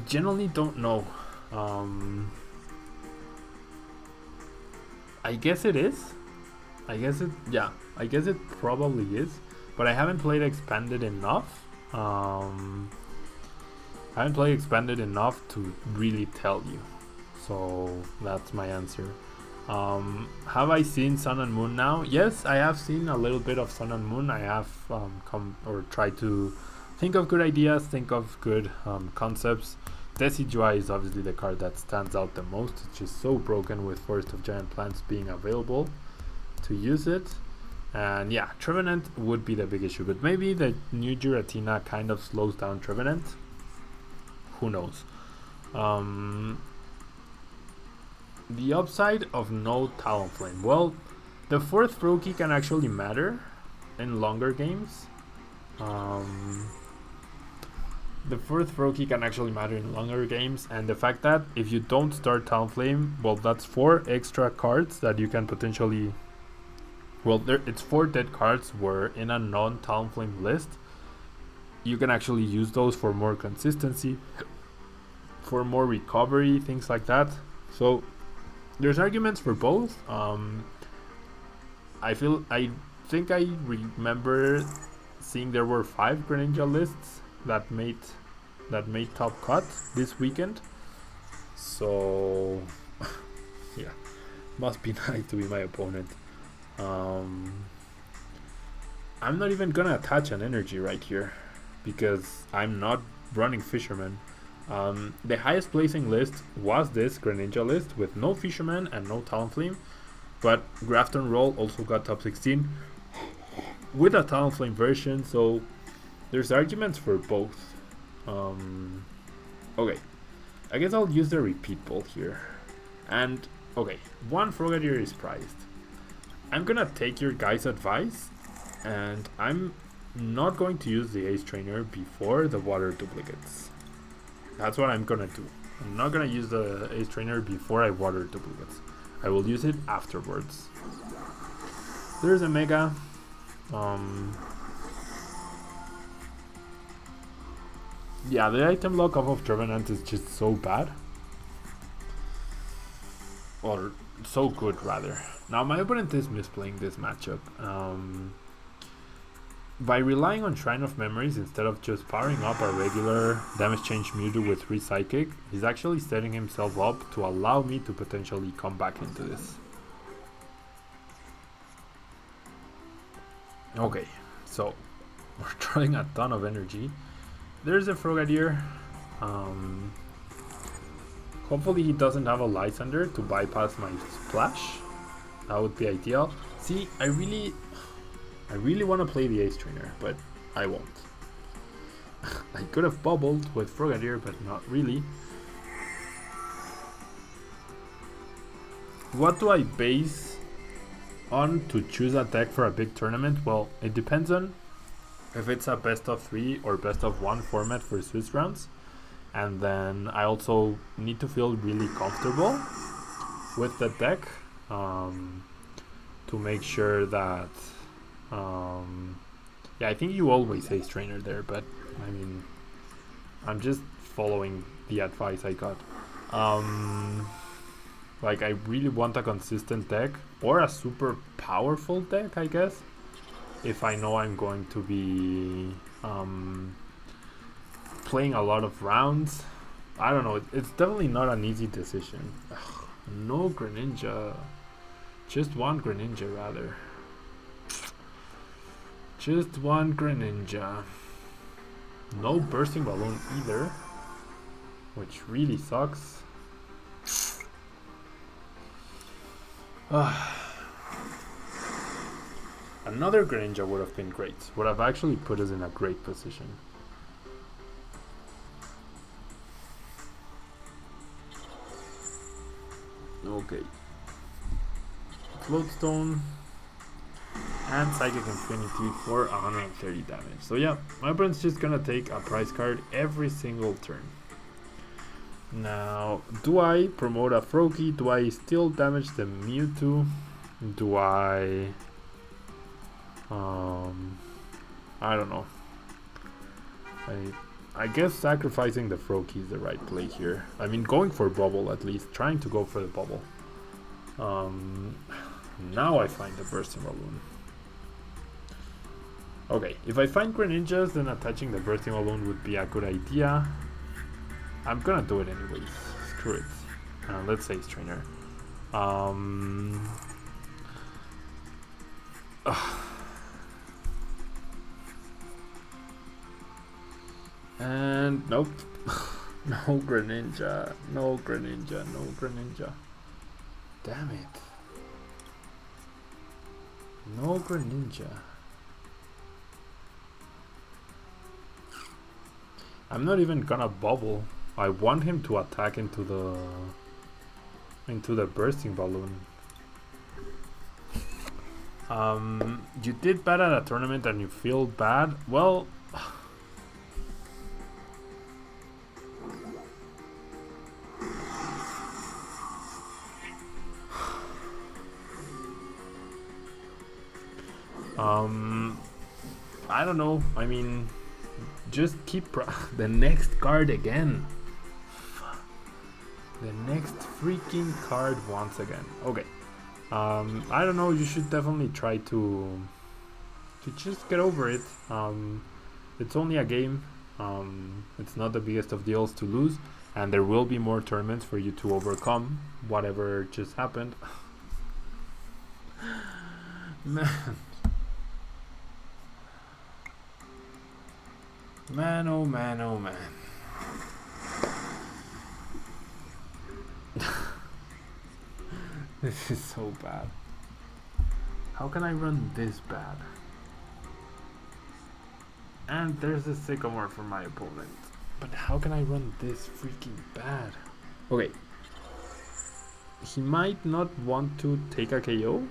Speaker 1: generally don't know. I guess it is. I guess it probably is. But I haven't played Expanded enough. I haven't played Expanded enough to really tell you. So that's my answer. Have I seen Sun and Moon now? Yes, I have seen a little bit of Sun and Moon. I have tried to think of good ideas, think of good concepts. Decidueye is obviously the card that stands out the most. It's just so broken with Forest of Giant Plants being available to use it. And yeah, Trevenant would be the big issue, but maybe the new Giratina kind of slows down Trevenant. Who knows? The upside of no Talonflame. Well, the fourth Froakie can actually matter in longer games. The fourth Froakie can actually matter in longer games, and the fact that if you don't start Talonflame, well, that's 4 extra cards that you can potentially... Well, it's 4 dead cards where in a non-Talonflame list, you can actually use those for more consistency, for more recovery, things like that. So there's arguments for both. I think I remember seeing there were 5 Greninja lists that made top cut this weekend. So yeah, must be nice to be my opponent. I'm not even gonna attach an energy right here because I'm not running Fisherman. The highest placing list was this Greninja list with no Fisherman and no Talonflame, but Grafton Roll also got top 16 with a Talonflame version, so there's arguments for both. Okay, I guess I'll use the repeat ball here. And okay, 1 Frogadier is prized. I'm gonna take your guys' advice, and I'm not going to use the Ace Trainer before the water duplicates. That's what I'm gonna do. I'm not gonna use the Ace Trainer before I water duplicates. I will use it afterwards. There's a Mega. Yeah, the item lock off of Trevenant is just so bad. Or so good, rather. Now, my opponent is misplaying this matchup. By relying on Shrine of Memories instead of just powering up a regular damage change Mewtwo with 3 Psychic, he's actually setting himself up to allow me to potentially come back into this. Okay, so we're throwing a ton of energy. There's a Frogadier. Hopefully he doesn't have a Lysander to bypass my splash. That would be ideal. See, I really want to play the Ace Trainer, but I won't. I could have bubbled with Frogadier, but not really. What do I base on to choose a deck for a big tournament? Well, it depends on if it's a best of 3 or best of 1 format for Swiss rounds. And then I also need to feel really comfortable with the deck to make sure that yeah, I think you always Ace Trainer there, but I mean, I'm just following the advice I got. Like, I really want a consistent deck or a super powerful deck, I guess, if I know I'm going to be playing a lot of rounds. I don't know, it's definitely not an easy decision. Ugh, no Greninja. Just 1 Greninja, rather. Just 1 Greninja. No Bursting Balloon either, which really sucks. Another Greninja would have been great. Would have actually put us in a great position. Okay. Floatstone and Psychic Infinity for 130 damage. So yeah, my opponent's just gonna take a prize card every single turn. Now, do I promote a Froakie? Do I still damage the Mewtwo? Do I don't know. I guess sacrificing the Froakie is the right play here. I mean, going for bubble at least, trying to go for the bubble. Now I find the Bursting Balloon. Okay, if I find Greninjas, then attaching the Bursting Balloon would be a good idea. I'm gonna do it anyways. Screw it. Let's say Ace Trainer. And nope. No Greninja, no Greninja, no Greninja. Damn it. No Greninja. I'm not even gonna bubble. I want him to attack into the bursting balloon. You did bad at a tournament and you feel bad? Well, I don't know. I mean, just keep the next card again. The next freaking card once again. Okay. I don't know. You should definitely try to just get over it. It's only a game. It's not the biggest of deals to lose, and there will be more tournaments for you to overcome whatever just happened. Man. Man, oh man, oh man. This is so bad. How can I run this bad? And there's a Sycamore for my opponent. But how can I run this freaking bad? Okay. He might not want to take a KO,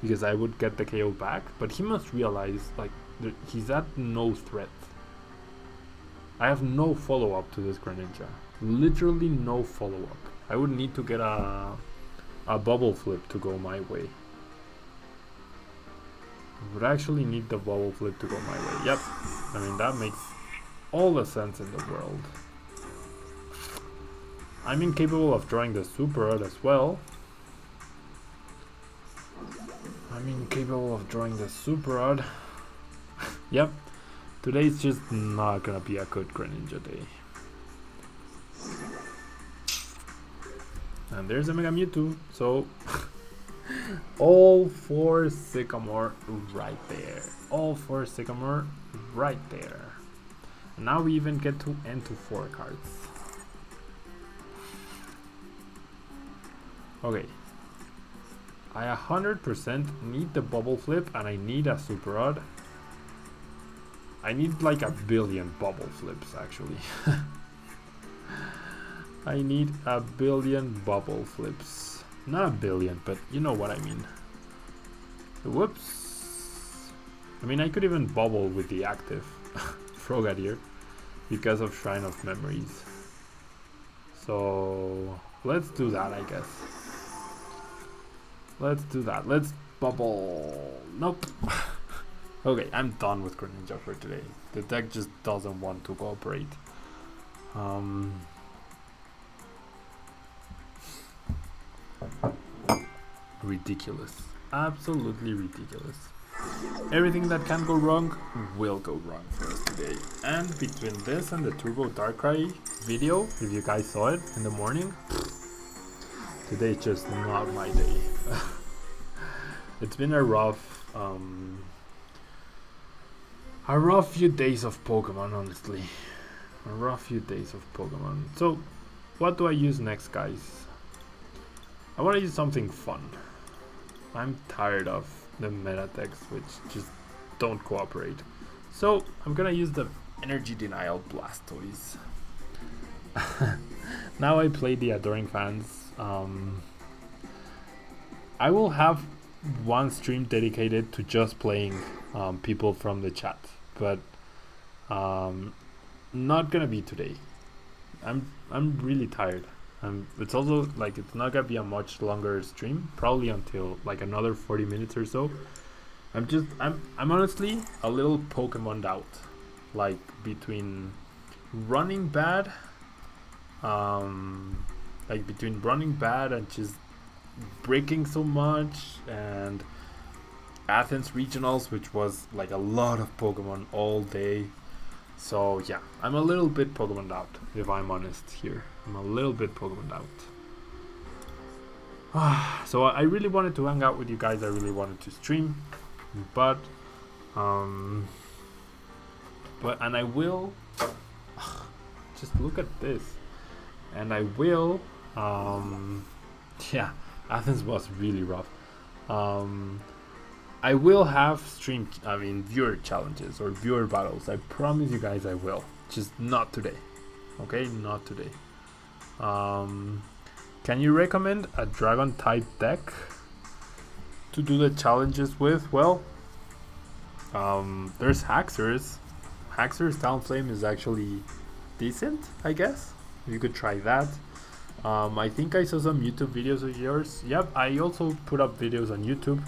Speaker 1: because I would get the KO back, but he must realize, like, he's at no threat. I have no follow-up to this Greninja. Literally no follow-up. I would need to get a bubble flip to go my way. I would actually need the bubble flip to go my way. Yep. I mean, that makes all the sense in the world. I'm incapable of drawing the Super Art as well. I'm incapable of drawing the Super Art. Yep. Today's just not gonna be a good Greninja day. And there's a Mega Mewtwo, so all for Sycamore right there. All for Sycamore right there. And now we even get to end to 4 cards. Okay. I 100% need the bubble flip and I need a Super Rod. I need like a billion bubble flips actually. I need a billion bubble flips. Not a billion, but you know what I mean. Whoops. I mean, I could even bubble with the active Frogadier because of Shrine of Memories. So let's do that, I guess. Let's do that. Let's bubble. Nope. Okay, I'm done with Greninja for today. The deck just doesn't want to cooperate. Ridiculous. Absolutely ridiculous. Everything that can go wrong will go wrong for us today. And between this and the Turbo Darkrai video, if you guys saw it in the morning, today's just not my day. It's been a rough few days of Pokemon, honestly. A rough few days of Pokemon. So, what do I use next, guys? I want to use something fun. I'm tired of the meta decks which just don't cooperate. So, I'm gonna use the Energy Denial Blastoise. Now I play the Adoring Fans. I will have one stream dedicated to just playing people from the chat, but not gonna be today. I'm really tired. It's also like it's not gonna be a much longer stream, probably until like another 40 minutes or so. I'm honestly a little Pokemoned out, like between running bad, and just breaking so much, and Athens regionals, which was like a lot of Pokemon all day. So yeah, I'm a little bit Pokemon out, if I'm honest here. I'm a little bit Pokemon out. So I really wanted to hang out with you guys. I really wanted to stream, but and I will. just look at this. And I will, yeah, Athens was really rough. I will have viewer challenges or viewer battles. I promise you guys I will. Just not today. Okay, not today. Can you recommend a dragon type deck to do the challenges with? Well, there's Haxor's. Haxor's Talonflame is actually decent, I guess. You could try that. I think I saw some YouTube videos of yours. Yep, I also put up videos on YouTube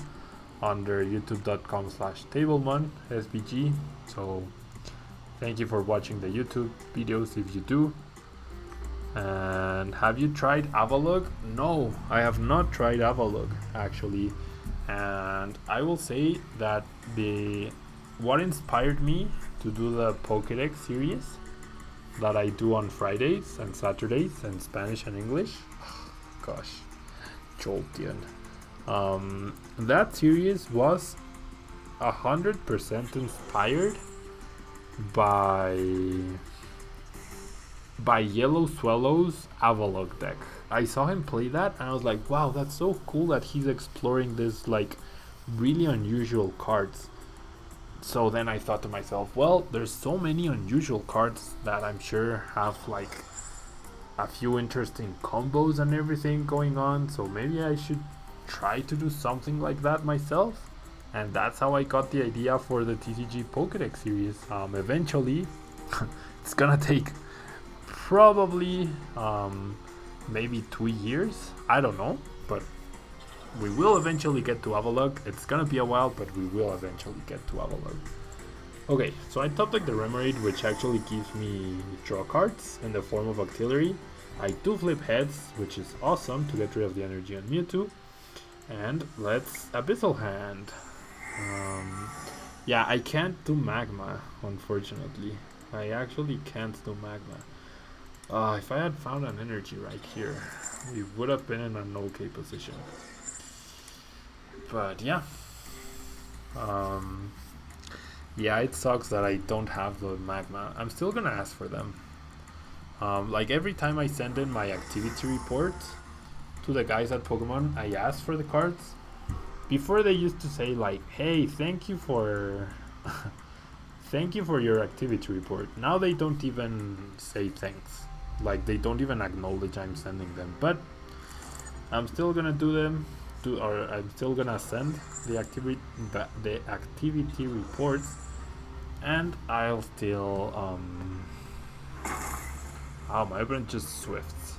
Speaker 1: under youtube.com/Tablemon SBG. So thank you for watching the YouTube videos if you do. And have you tried Avalugg? No, I have not tried Avalugg actually. And I will say that what inspired me to do the Pokédex series that I do on Fridays and Saturdays in Spanish and English. Gosh, Jolteon. That series was 100% inspired by Yellow Swallow's Avalugg deck. I saw him play that and I was like, wow, that's so cool that he's exploring this like really unusual cards. So then I thought to myself, well, there's so many unusual cards that I'm sure have like a few interesting combos and everything going on, so maybe I should try to do something like that myself. And that's how I got the idea for the TCG Pokédex series. Eventually it's gonna take probably maybe 2 years, I don't know, but we will eventually get to Avalugg. It's gonna be a while, but we will eventually get to Avalugg. Okay, so I top deck the Remoraid, which actually gives me draw cards in the form of Octillery. I do flip heads, which is awesome to get rid of the energy on Mewtwo. And let's Abyssal Hand. Yeah, I can't do Magma, unfortunately. I actually can't do Magma. If I had found an energy right here, we would have been in an okay position. But yeah. Yeah, it sucks that I don't have the Magma. I'm still gonna ask for them. Like every time I send in my activity report to the guys at Pokemon, I ask for the cards. Before they used to say like, hey, thank you for thank you for your activity report. Now they don't even say thanks. Like they don't even acknowledge I'm sending them. But I'm still gonna do them, or I'm still gonna send the activity reports, and I'll still my opponent just swifts,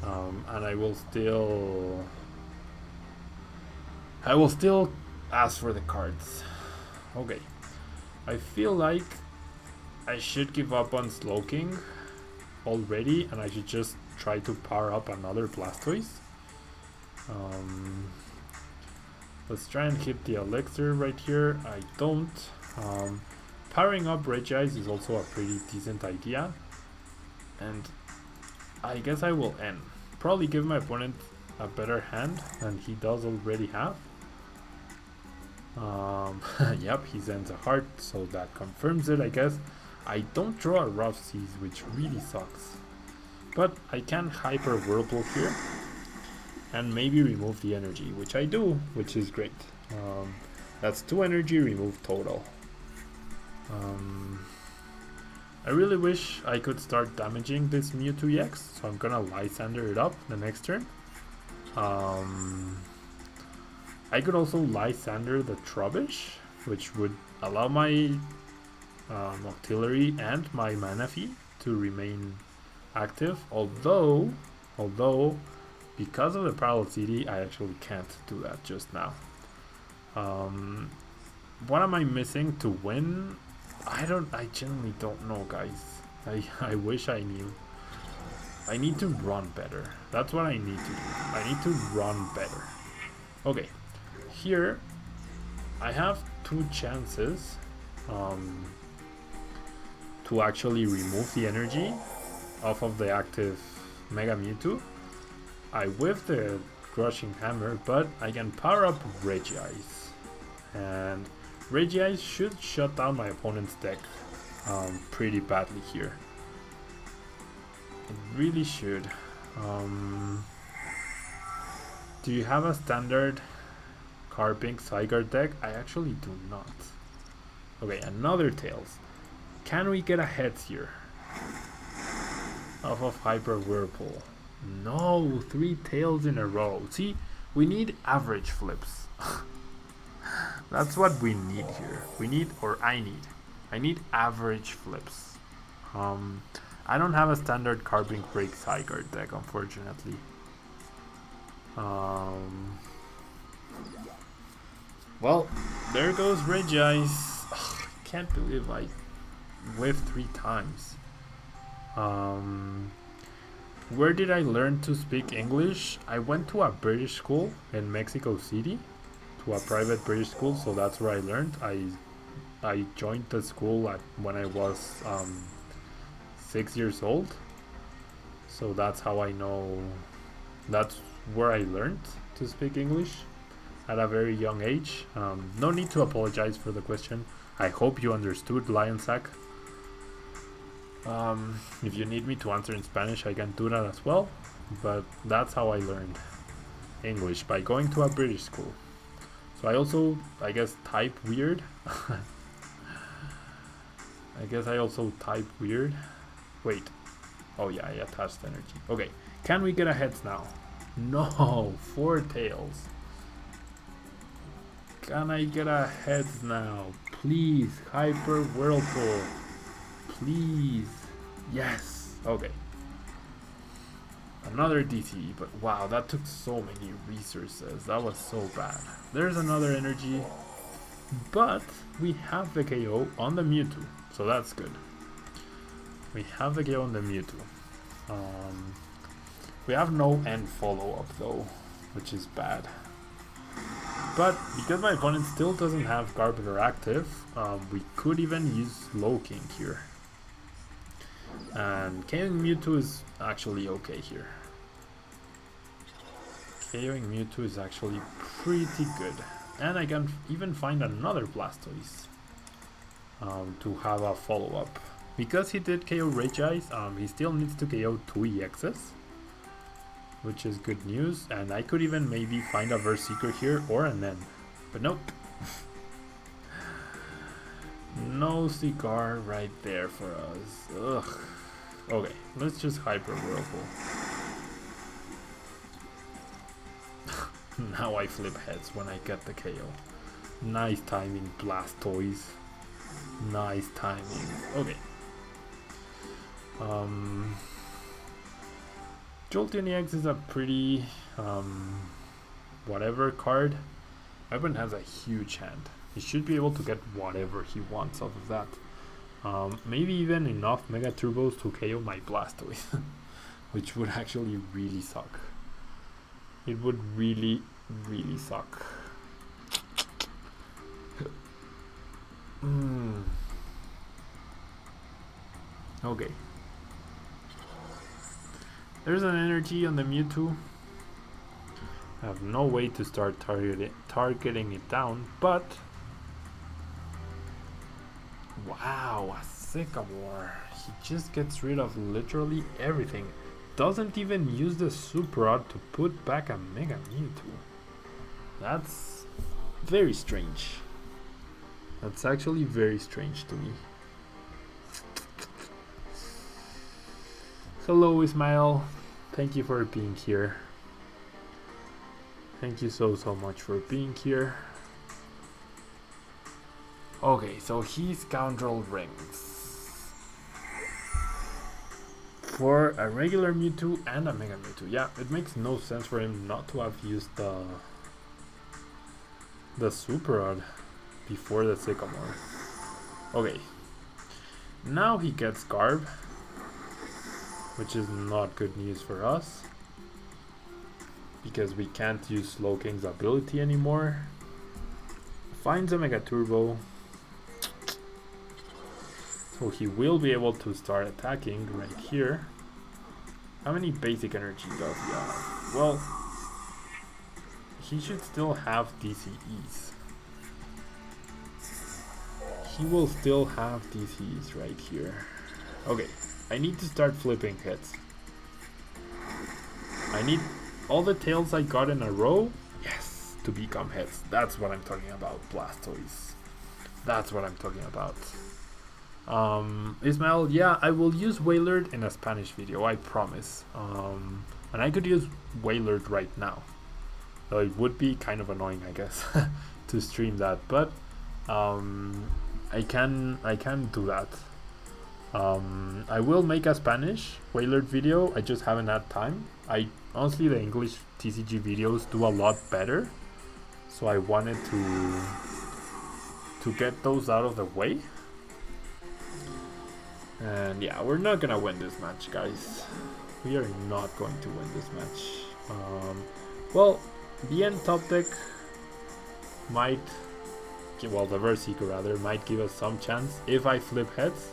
Speaker 1: and I will still ask for the cards. Okay, I feel like I should give up on Slowking already, and I should just try to power up another Blastoise. Let's try and keep the Elixir right here. I don't. Powering up Regice is also a pretty decent idea, and I guess I will end. Probably give my opponent a better hand than he does already have. Yep, he sends a heart, so that confirms it, I guess. I don't draw a Rough Seas, which really sucks. But I can Hyper Whirlpool here and maybe remove the energy, which I do, which is great. That's 2 energy removed total. I really wish I could start damaging this Mewtwo EX, so I'm gonna Lysander it up the next turn. I could also Lysander the Trubbish, which would allow my Octillery and my Manaphy to remain active, although because of the Parallel City I actually can't do that just now. What am I missing to win? I genuinely don't know, guys. I wish I knew. I need to run better. That's what I need to do. I need to run better. Okay, here I have 2 chances to actually remove the energy off of the active Mega Mewtwo. I whiff the Crushing Hammer, but I can power up Regice, and Regice should shut down my opponent's deck pretty badly here. It really should. Do you have a standard Carping Zygarde deck? I actually do not. Okay, another Tails. Can we get a heads here? Off of Hyper Whirlpool. No, 3 Tails in a row. See, we need average flips. That's what we need here. I need average flips. I don't have a standard Carping Break Zygarde deck, unfortunately. Well, there goes Regice. Can't believe I whiffed 3 times. Where did I learn to speak English? I went to a British school in Mexico City, to a private British school, so that's where I learned. I joined the school when I was 6 years old, so that's how I know. That's where I learned to speak English at a very young age. No need to apologize for the question. I hope you understood, Lionsack. If you need me to answer in Spanish, I can do that as well, but that's how I learned English, by going to a British school. So I also, I guess, type weird. I guess I also type weird. Wait. Oh yeah, I attached energy. Okay, can we get a heads now? No, 4 tails. Can I get a heads now? Please, Hyper Whirlpool. Please. Yes. Okay. Another DT, but wow, that took so many resources. That was so bad. There's another energy, but we have the KO on the Mewtwo, so that's good. We have the KO on the Mewtwo. We have no end follow-up though, which is bad. But because my opponent still doesn't have Garbodor active, we could even use Slowking here. And KOing Mewtwo is actually okay here. KOing Mewtwo is actually pretty good. And I can even find another Blastoise to have a follow-up. Because he did KO Regice, he still needs to KO 2 EXs, which is good news. And I could even maybe find a Verseeker here or an N. But nope. No cigar right there for us. Ugh. Okay, let's just Hyper Whirlpool. Now I flip heads when I get the KO. Nice timing, Blastoise. Nice timing. Okay. Jolteon EX is a pretty whatever card. Weapon has a huge hand. He should be able to get whatever he wants off of that. Maybe even enough Mega Turbos to KO my Blastoise, which would actually really suck. It would really, really suck. Okay. There's an energy on the Mewtwo. I have no way to start targeting it down, but wow, a Sycamore. He just gets rid of literally everything. Doesn't even use the Super Rod to put back a Mega Mewtwo. That's very strange. That's actually very strange to me. Hello, Ismail. Thank you for being here. Thank you so much for being here. Okay, so he Scoundrel Rings for a regular Mewtwo and a Mega Mewtwo. Yeah, it makes no sense for him not to have used the Super Rod before the Sycamore. Okay, now he gets Garb, which is not good news for us because we can't use Slowking's ability anymore. Finds a Mega Turbo, so he will be able to start attacking right here. How many basic energy does he have? Well, he should still have DCEs. He will still have DCEs right here. Okay, I need to start flipping hits. I need all the tails I got in a row, yes, to become heads. That's what I'm talking about, Blastoise. That's what I'm talking about. Ismail, yeah, I will use Wailord in a Spanish video, I promise. And I could use Wailord right now. Though it would be kind of annoying, I guess, to stream that, but I can do that. I will make a Spanish Wailord video. I just haven't had time. Honestly, the English TCG videos do a lot better, so I wanted to get those out of the way. And yeah, we're not gonna win this match, guys. We are not going to win this match. Well, the end top deck might, well, the Versico rather, might give us some chance if I flip heads.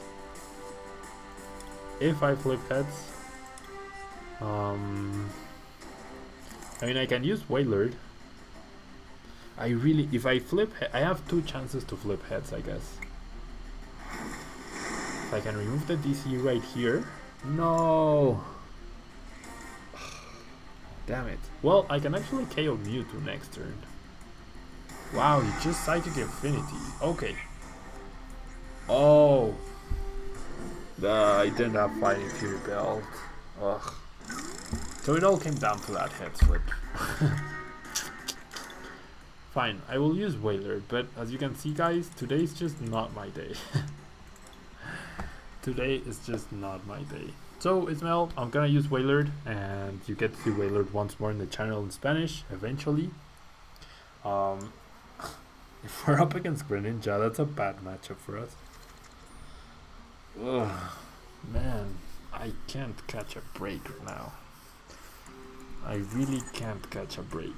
Speaker 1: I mean, I can use Wailord. If I flip, I have 2 chances to flip heads, I guess. If I can remove the DC right here. No! Damn it. Well, I can actually KO Mewtwo next turn. Wow, he just Psychic Infinity. Okay. Oh. I didn't have Fighting Fury Belt. Ugh. So it all came down to that head flip. Fine, I will use Wailord, but as you can see, guys, today's just not my day. Today is just not my day. So, Ismael, I'm gonna use Wailord, and you get to see Wailord once more in the channel in Spanish, eventually. If we're up against Greninja, that's a bad matchup for us. Ugh, man, I can't catch a break now. I really can't catch a break.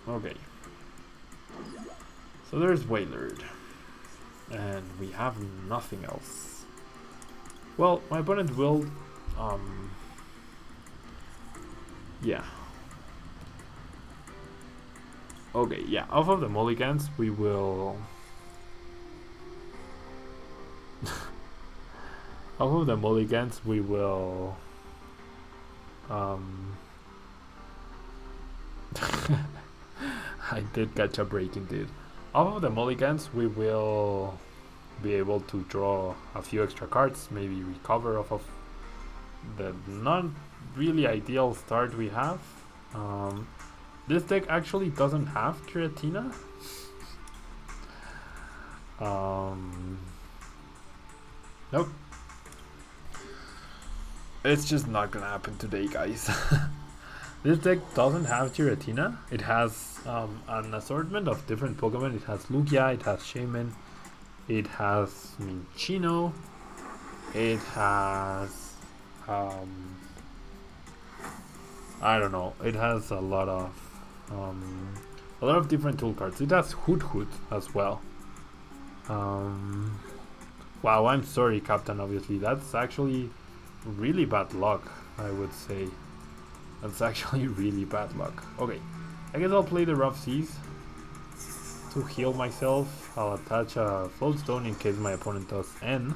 Speaker 1: Okay. So there's Wailord. And we have nothing else. Well, my opponent will, yeah. Okay, yeah, off of the mulligans, we will... off of the mulligans, we will... I did catch a break indeed. Off of the mulligans, we will be able to draw a few extra cards, maybe recover off of the not really ideal start we have. This deck actually doesn't have Giratina. Nope. It's just not gonna happen today, guys. This deck doesn't have Giratina. It has an assortment of different Pokemon. It has Lugia, it has Shaman, it has Minchino, it has I don't know. It has a lot of different tool cards. It has Hoot Hoot as well. Wow, I'm sorry, Captain. Obviously, that's actually really bad luck, I would say. That's actually really bad luck. Okay, I guess I'll play the Rough Seas to heal myself. I'll attach a Float Stone in case my opponent does N.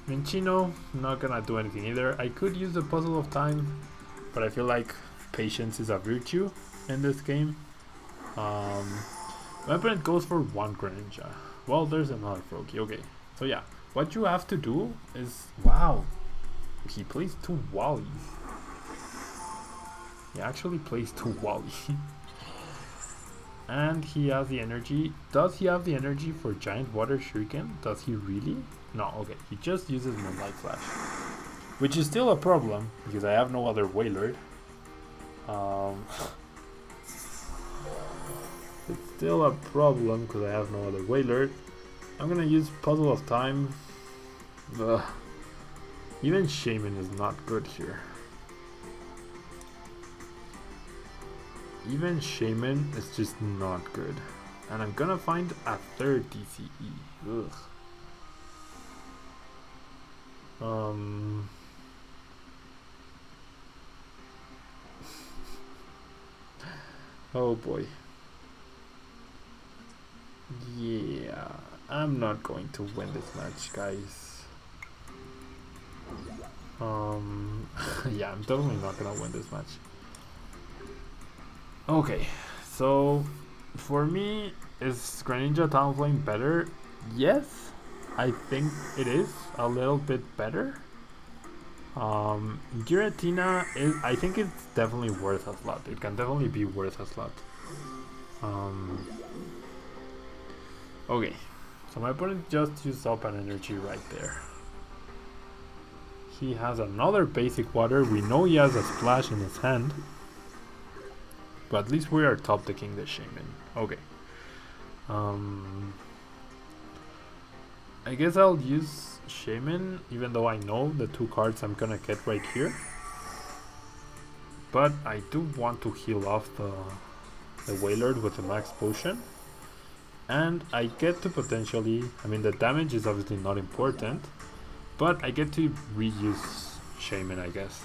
Speaker 1: Minchino, not gonna do anything either. I could use the Puzzle of Time, but I feel like patience is a virtue in this game. My opponent goes for 1 Greninja. Well, there's another Froakie. Okay, so yeah, what you have to do is... Wow, he plays 2 Wallies. He actually plays 2 Wallies. And he has the energy. Does he have the energy for Giant Water Shuriken? Does he really? No, okay, he just uses Moonlight Flash, which is still a problem because I have no other Wailord. It's still a problem because I have no other Wailord. I'm gonna use Puzzle of Time. Ugh. Even Shaman is not good here. Even Shaman is just not good. And I'm gonna find a 3rd DCE. Ugh. Oh boy. Yeah, I'm not going to win this match, guys. Yeah, I'm definitely not gonna win this match. Okay, so for me, is Greninja Talonflame better? Yes, I think it is a little bit better. Giratina is, I think it's definitely worth a slot. It can definitely be worth a slot. Okay, so my opponent just used up an energy right there. He has another basic water. We know he has a splash in his hand. But at least we are top decking the Shaman. Okay. I guess I'll use Shaman, even though I know the 2 cards I'm gonna get right here. But I do want to heal off the Wailord with the max potion. And I get to potentially, I mean the damage is obviously not important, but I get to reuse Shaman, I guess.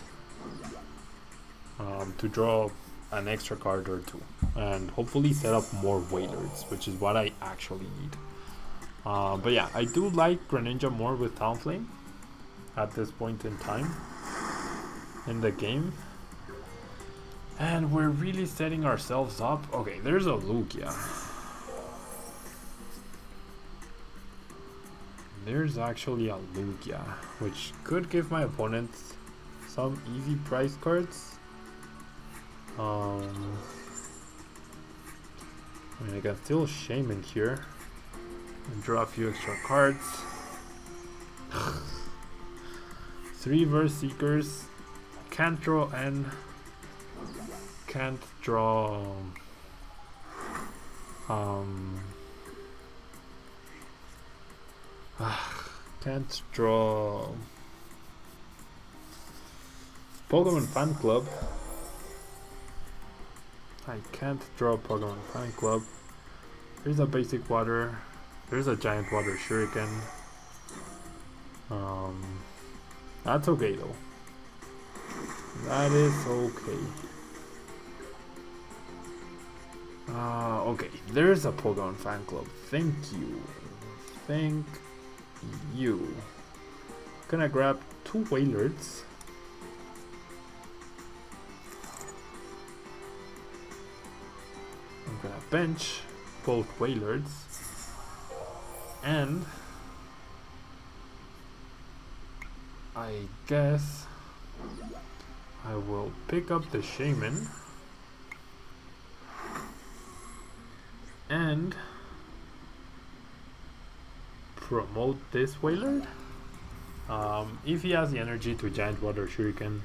Speaker 1: To draw an extra card or 2 and hopefully set up more Wailords, which is what I actually need. But yeah, I do like Greninja more with Talonflame at this point in time in the game. And we're really setting ourselves up. Okay, there's a Lugia. There's actually a Lugia, which could give my opponent some easy prize cards. I mean, I can still Shaman here and draw a few extra cards. 3 Verse Seekers, can't draw N, can't draw can't draw Pokemon Fan Club. I can't draw Pokemon Fan Club. There's a basic water. There's a giant water shuriken. That's okay though. That is okay. Okay, there's a Pokemon Fan Club. Thank you. Thank you. Gonna grab 2 Wailords. I'm gonna bench both Wailords. And I guess I will pick up the Shaman and promote this Wailord. If he has the energy to Giant Water Shuriken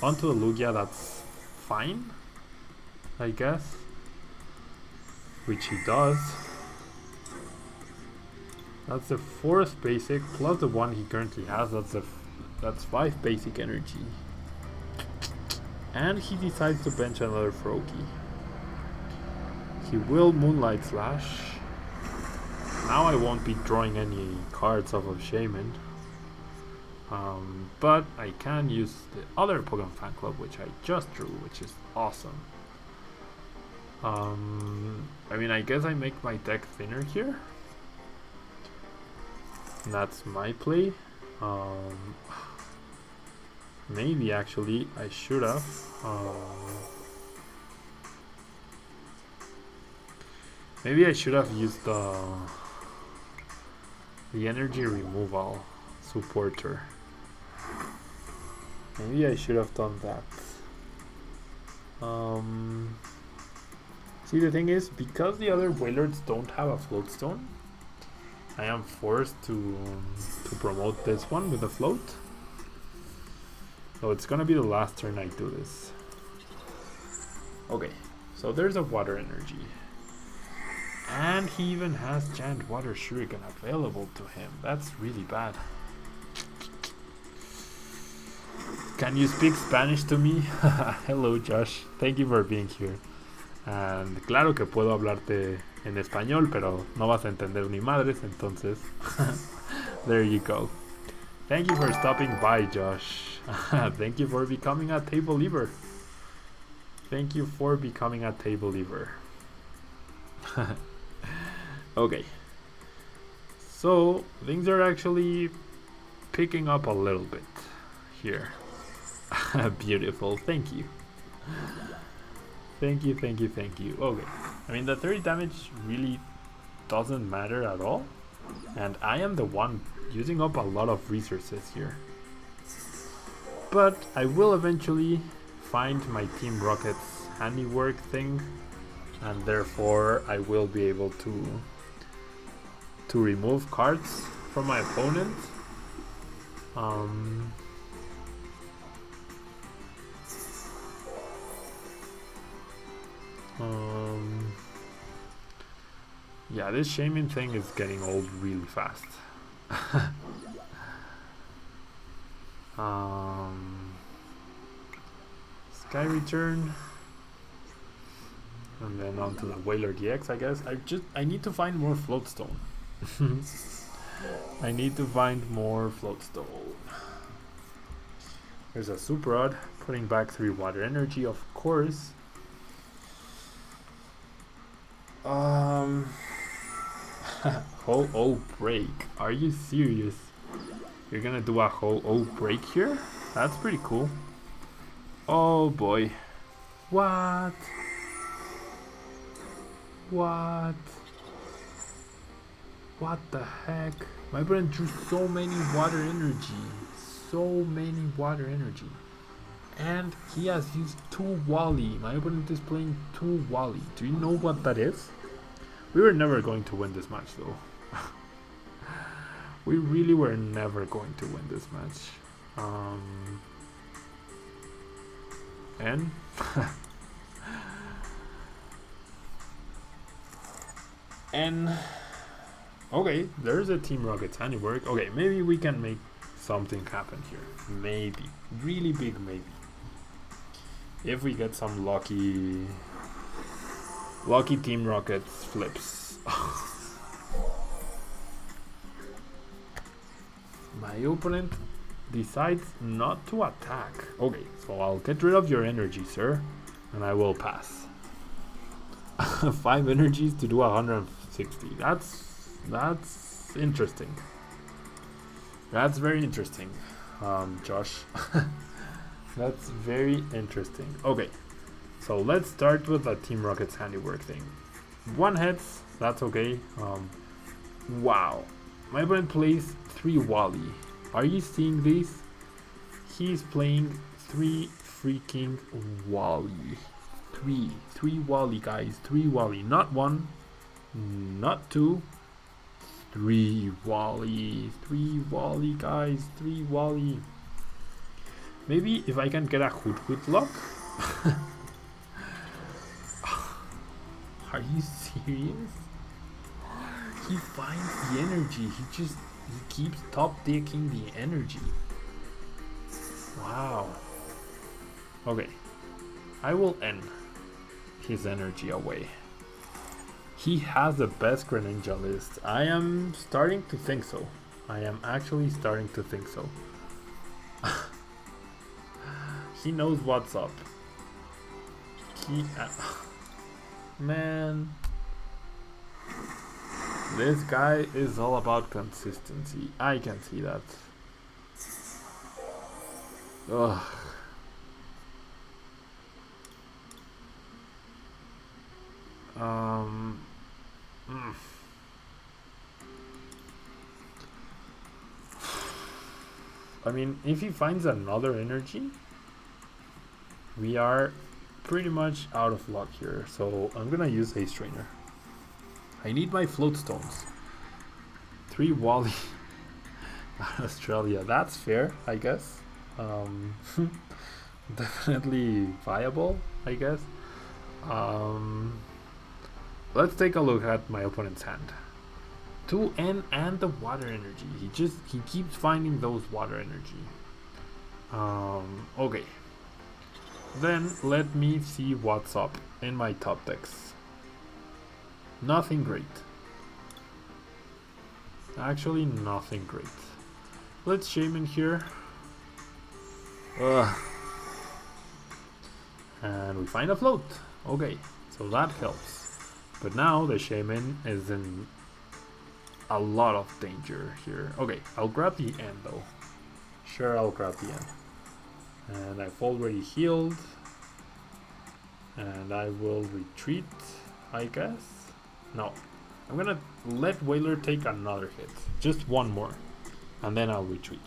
Speaker 1: onto the Lugia, that's fine, I guess. Which he does. That's the 4th basic plus the 1 he currently has. That's 5 basic energy. And he decides to bench another Froakie. He will Moonlight Slash. Now I won't be drawing any cards off of Shaman. But I can use the other Pokemon Fan Club, which I just drew, which is awesome. I mean, I guess I make my deck thinner here. And that's my play. Maybe actually I should have. Maybe I should have used the energy removal supporter. Maybe I should have done that. See, the thing is, because the other Wailords don't have a float stone, I am forced to promote this one with a float. So it's gonna be the last turn I do this. Okay, so there's a water energy. And he even has Giant Water Shuriken available to him. That's really bad. Can you speak Spanish to me? Hello Josh, thank you for being here. And claro que puedo hablarte en español, pero no vas a entender ni madres, entonces there you go. Thank you for stopping by, Josh. Thank you for becoming a table lever. Thank you for becoming a table lever. Okay, so things are actually picking up a little bit here. Beautiful, thank you. Thank you, thank you, thank you. Okay, I mean the 30 damage really doesn't matter at all. And I am the one using up a lot of resources here. But I will eventually find my Team Rocket's handiwork thing. And therefore I will be able to remove cards from my opponent. Yeah, this shaming thing is getting old really fast. Sky Return. And then on to the Whaler DX, I guess. I need to find more Floatstone. I need to find more Floatstone. There's a Super Rod, putting back 3 water energy, of course. Ho-Oh break. Are you serious? You're gonna do a Ho-Oh break here? That's pretty cool. Oh boy. What? What? What the heck? My opponent drew so many water energy. So many water energy. And he has used 2 Wally. My opponent is playing 2 Wally. Do you know what that is? We were never going to win this match though. We really were never going to win this match. And and okay, there's a Team Rocket's handiwork. Okay, maybe we can make something happen here. Maybe. Really big maybe. If we get some lucky Team Rocket's flips. My opponent decides not to attack. Okay, so I'll get rid of your energy, sir, and I will pass. 5 energies to do 160. That's interesting. That's very interesting, Josh. That's very interesting. Okay, so let's start with the Team Rocket's handiwork thing. 1 hits, that's okay. Wow, my opponent plays 3 Wally. Are you seeing this? He's playing 3 freaking Wally. 3 Wally, guys. 3 Wally, not 1, not 2. 3 Wally. 3 Wally, guys. 3 Wally. Maybe if I can get a Hoot luck. Are you serious? He finds the energy. He keeps top decking the energy. Wow. Okay. I will end his energy away. He has the best Greninja list. I am starting to think so. I am actually starting to think so. He knows what's up. Man. This guy is all about consistency. I can see that. Ugh. I mean, if he finds another energy, we are pretty much out of luck here. So I'm gonna use Ace Trainer. I need my float stones. 3 Wally Australia. That's fair, I guess. Definitely viable, I guess. Let's take a look at my opponent's hand. 2 N and the water energy. He keeps finding those water energy. Okay. Then let me see what's up in my top decks. Nothing great. Actually, nothing great. Let's Shaman here. And we find a float. Okay, so that helps. But now the Shaman is in a lot of danger here. Okay, I'll grab the end though. Sure, I'll grab the end. And I've already healed. And I will retreat, I guess. No, I'm gonna let Whaler take another hit. Just one more. And then I'll retreat.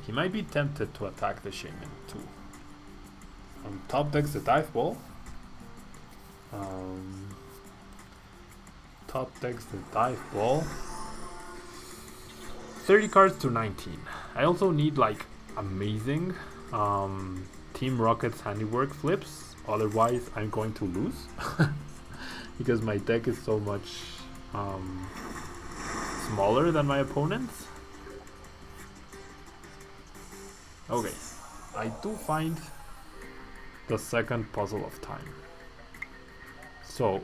Speaker 1: He might be tempted to attack the Shaman too. Top decks the Dive Ball. Top decks the Dive Ball. 30 cards to 19. I also need like amazing Team Rocket's handiwork flips, otherwise I'm going to lose because my deck is so much smaller than my opponent's. Okay, I do find the second puzzle of time. So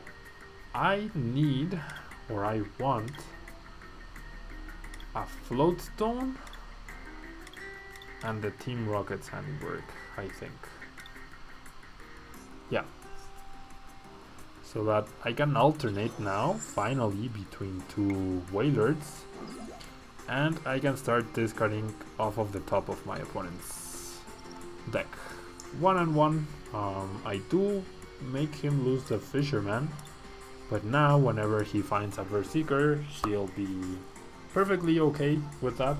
Speaker 1: I need, or I want, a float stone and the Team Rocket's handiwork, I think. Yeah. So that I can alternate now, finally, between two Whalers. And I can start discarding off of the top of my opponent's deck. 1-on-1, I do make him lose the Fisherman. But now, whenever he finds a Berserker, he'll be perfectly okay with that.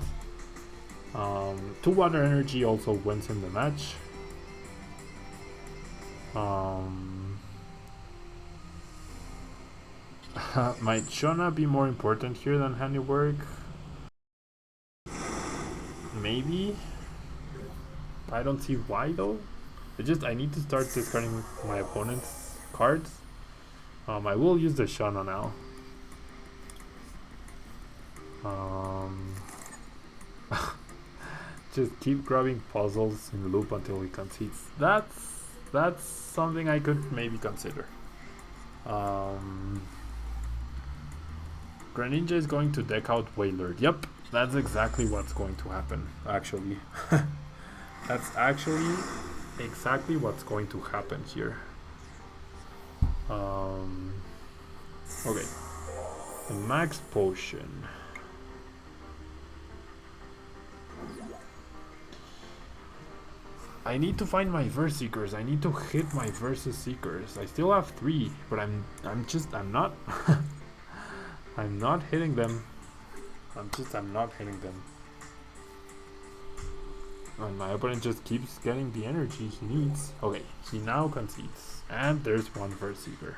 Speaker 1: 2 water energy also wins him the match. Might Shona be more important here than handiwork? Maybe. I don't see why though. I need to start discarding my opponent's cards. I will use the Shona now. Just keep grabbing puzzles in loop until he concedes. That's something I could maybe consider. Greninja is going to deck out Whaler. Yep, that's exactly what's going to happen, actually. That's actually exactly what's going to happen here. Okay. The max potion. I need to find my Verse Seekers. I need to hit my Versus Seekers. I still have 3, but I'm not I'm not hitting them. I'm not hitting them. And my opponent just keeps getting the energy he needs. Okay, he now concedes. And there's one Verse Seeker.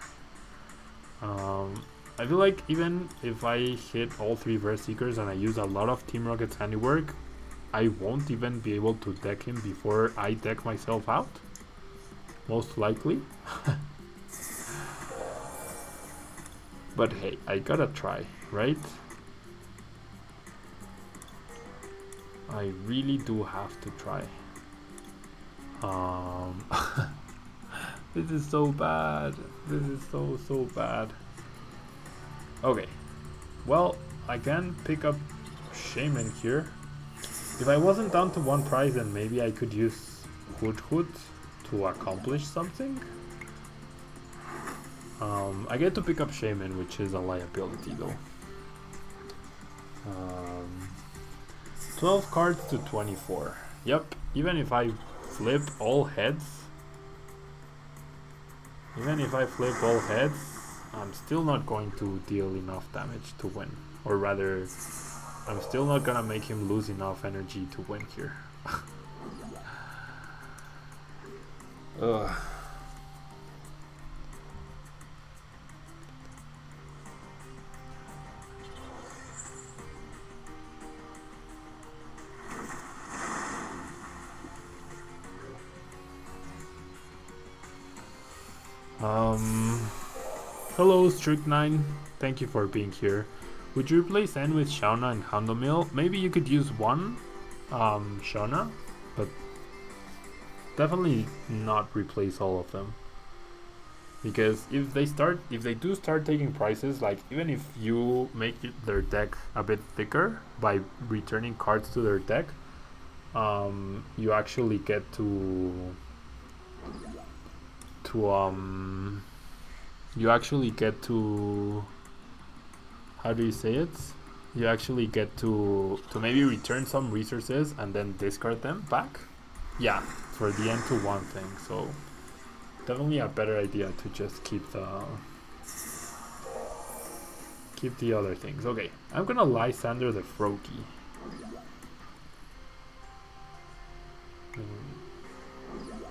Speaker 1: I feel like even if I hit all 3 Verse Seekers and I use a lot of Team Rocket's handiwork, I won't even be able to deck him before I deck myself out. Most likely. But hey, I gotta try, right? I really do have to try. This is so bad. This is so bad. Okay. Well, I can pick up Shaman here. If I wasn't down to 1 prize, then maybe I could use Hood to accomplish something. I get to pick up Shaman, which is a liability though. 12 cards to 24. Yep, even if I flip all heads, I'm still not going to deal enough damage to win. Or rather, I'm still not gonna make him lose enough energy to win here. Ugh. Hello Strict9, thank you for being here. Would you replace N with Shauna and Houndomil? Maybe you could use one Shauna, but definitely not replace all of them. Because if they do start taking prices, like even if you make their deck a bit thicker by returning cards to their deck, you actually get to how do you say it? You actually get to maybe return some resources and then discard them back. yeah, for the end to one thing. So definitely a better idea to just keep the other things. Okay, I'm gonna Lysander the Froakie.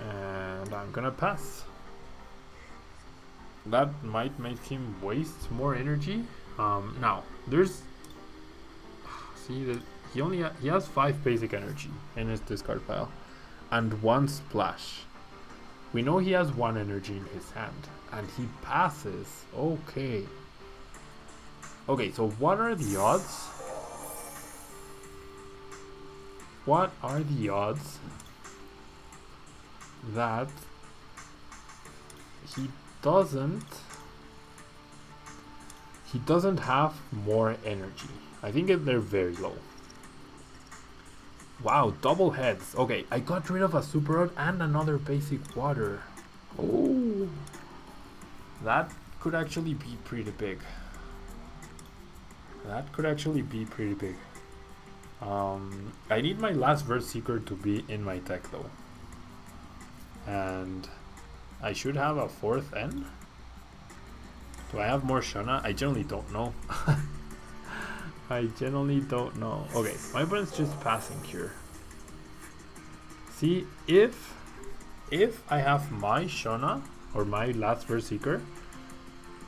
Speaker 1: And I'm gonna pass. That might make him waste more energy. Now there's see that he has 5 basic energy in his discard pile and 1 splash. We know he has 1 energy in his hand and he passes. Okay, so what are the odds? What are the odds that he doesn't have more energy? I think they're very low. Wow, double heads. Okay, I got rid of a super rod and another basic water. Oh, that could actually be pretty big. I need my last Verse Seeker to be in my deck though. And I should have a 4th N. Do I have more Shona? I generally don't know. Okay, my opponent's just passing here. See, if I have my Shona or my last Verse Seeker,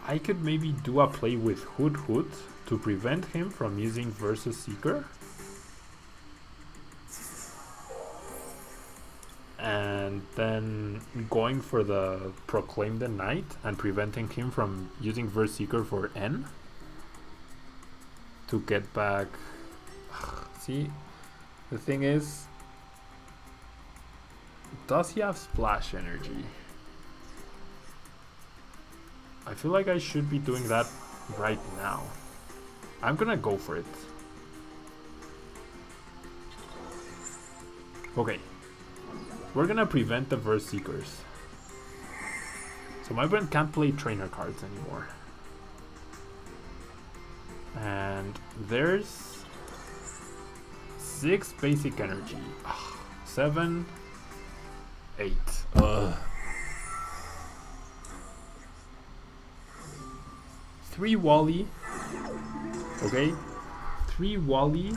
Speaker 1: I could maybe do a play with Hoot Hoot to prevent him from using Versus Seeker. And then going for the Proclaim the Night and preventing him from using Verse Seeker for N to get back. See, the thing is, does he have splash energy? I feel like I should be doing that right now. I'm gonna go for it. Okay, we're gonna prevent the Verse Seekers. So my opponent can't play trainer cards anymore. And there's 6 basic energy. 7, 8. Ugh. 3 Wally. Okay. 3 Wally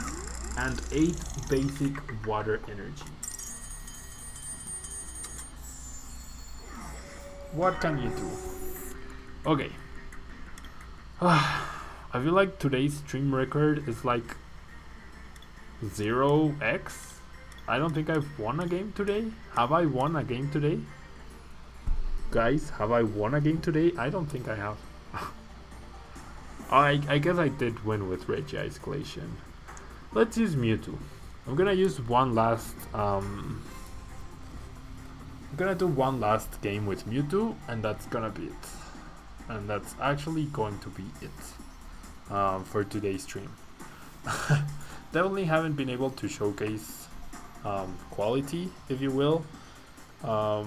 Speaker 1: and 8 basic water energy. What can you do? Okay. I feel like today's stream record is like 0x. I don't think I've won a game today. Have I won a game today? Guys, have I won a game today? I don't think I have. I guess I did win with Reggie Isolation. Let's use Mewtwo. I'm gonna use one last I'm gonna do one last game with Mewtwo, and that's gonna be it. And that's actually going to be it for today's stream. Definitely haven't been able to showcase quality, if you will. I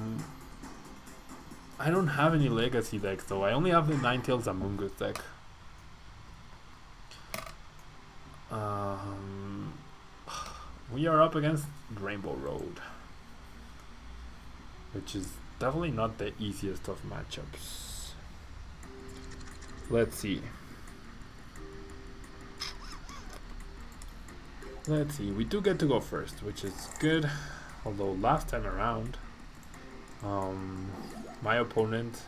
Speaker 1: don't have any legacy decks though. I only have the Ninetales Among Us deck. We are up against Rainbow Road, which is definitely not the easiest of matchups. Let's see. We do get to go first, which is good. Although last time around, my opponent,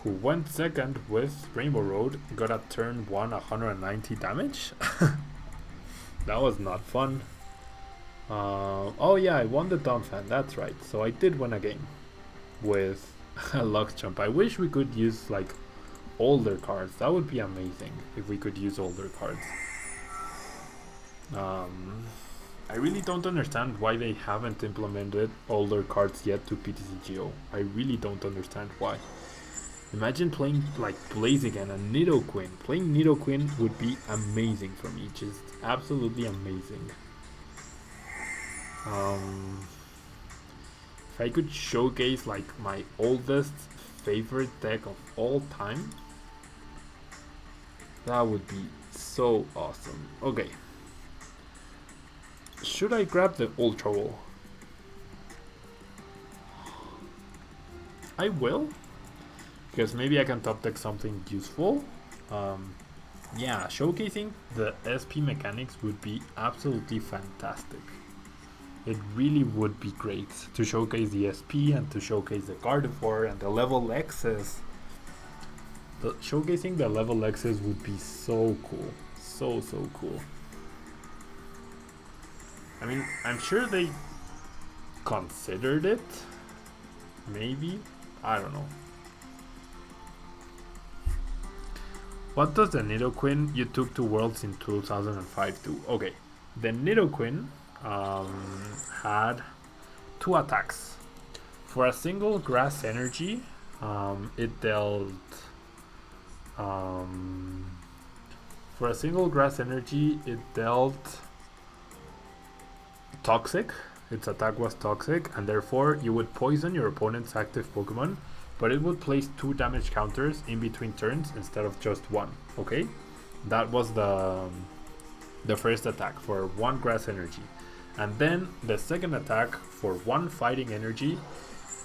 Speaker 1: who went second with Rainbow Road, got a turn 1 190 damage. That was not fun. Oh yeah, I won the Donphan, that's right. So I did win a game with a Lux Jump. I wish we could use like older cards. That would be amazing if we could use older cards. I really don't understand why they haven't implemented older cards yet to PTCGO. I really don't understand why. Imagine playing like Blaziken and Nidoqueen. Playing Nidoqueen would be amazing for me, just absolutely amazing. If I could showcase like my oldest favorite deck of all time, that would be so awesome. Okay. Should I grab the Ultra Ball? I will, because maybe I can top deck something useful. Yeah, showcasing the SP mechanics would be absolutely fantastic. It really would be great to showcase the SP and to showcase the Gardevoir and the level X's. Showcasing the level X's would be so cool. So cool. I mean, I'm sure they considered it. Maybe. I don't know. What does the Nidoqueen you took to Worlds in 2005 do? Okay, the Nidoqueen had 2 attacks. For a single grass energy, it dealt... for a single grass energy, it dealt toxic. Its attack was toxic, and therefore you would poison your opponent's active Pokemon, but it would place 2 damage counters in between turns instead of just 1. Okay, that was the first attack for 1 grass energy, and then the second attack for 1 fighting energy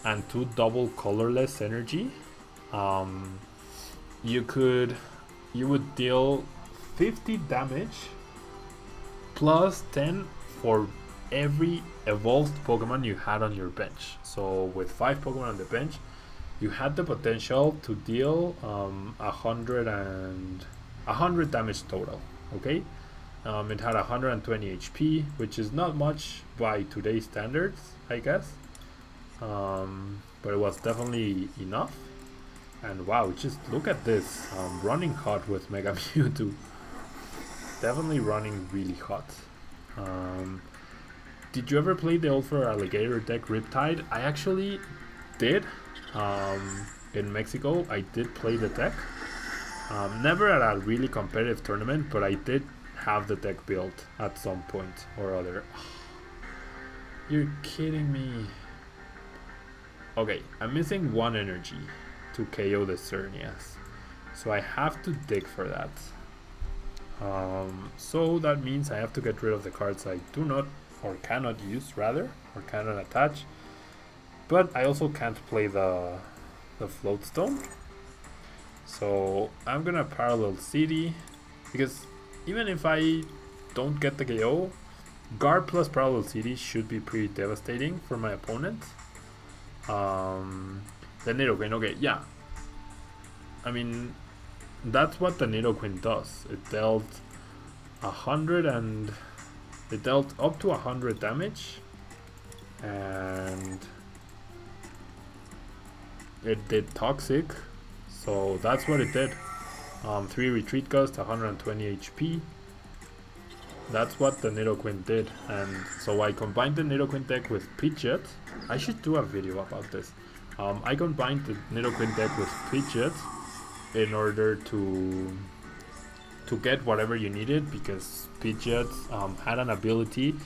Speaker 1: and 2 double colorless energy. You would deal 50 damage plus 10 for every evolved Pokemon you had on your bench. So with 5 Pokemon on the bench, you had the potential to deal 100 damage total. Okay, it had 120 HP, which is not much by today's standards, I guess, but it was definitely enough. And wow, just look at this, running hot with Mega Mewtwo. Definitely running really hot. Did you ever play the Ultra Alligator deck Riptide? I actually did. In Mexico, I did play the deck. Never at a really competitive tournament, but I did have the deck built at some point or other. You're kidding me. Okay, I'm missing 1 energy to KO the Cernias, so I have to dig for that. So that means I have to get rid of the cards I do not or cannot use, rather, or cannot attach. But I also can't play the Floatstone, so I'm gonna Parallel City, because even if I don't get the KO, Guard plus Parallel City should be pretty devastating for my opponent. The Nidoqueen, okay, yeah. I mean, that's what the Nidoqueen does. It dealt 100 and it dealt up to 100 damage, and it did toxic, so that's what it did. 3 retreat cost, 120 HP. That's what the Nidoqueen did, and so I combined the Nidoqueen deck with Pidgeot. I should do a video about this. I combined the Nidoqueen deck with Pidgeot in order to get whatever you needed, because Pidgeot had an ability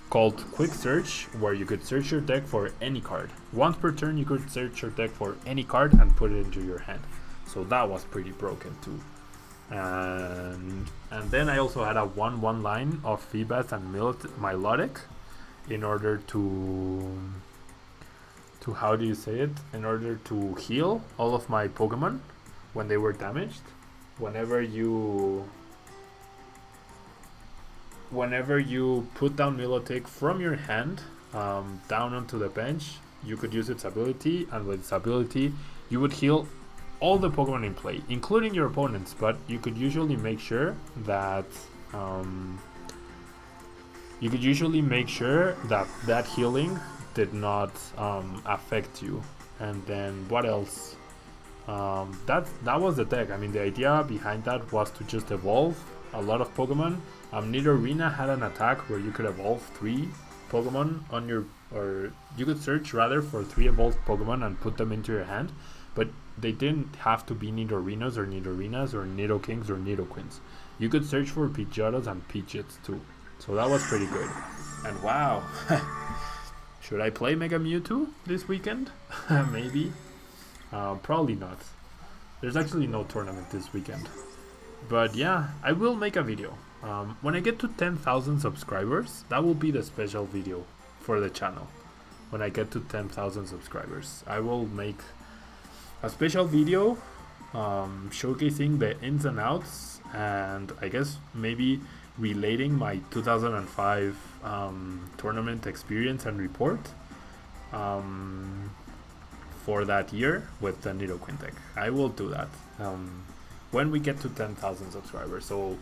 Speaker 1: called Quick Search, where you could search your deck for any card. Once per turn, you could search your deck for any card and put it into your hand. So that was pretty broken too. And then I also had a 1/1 line of Feebas and Milotic in order to how do you say it? In order to heal all of my Pokemon when they were damaged. Whenever you put down Milotic from your hand down onto the bench, you could use its ability, and with its ability you would heal all the Pokemon in play, including your opponents, but you could usually make sure that that healing did not affect you. And then what else? That was the deck. I mean, the idea behind that was to just evolve a lot of Pokemon. Nidorina had an attack where you could evolve 3 Pokemon on your, or you could search rather for 3 evolved Pokemon and put them into your hand, but they didn't have to be Nidorinas or Nidokings or Nidoqueens. You could search for Pidgeotos and Pidgeots too. So that was pretty good. And wow, should I play Mega Mewtwo this weekend? Maybe. Probably not. There's actually no tournament this weekend. But yeah, I will make a video. When I get to 10,000 subscribers, that will be the special video for the channel. When I get to 10,000 subscribers, I will make a special video showcasing the ins and outs, and I guess maybe relating my 2005 tournament experience and report for that year with the Nidoqueen deck. I will do that when we get to 10,000 subscribers. So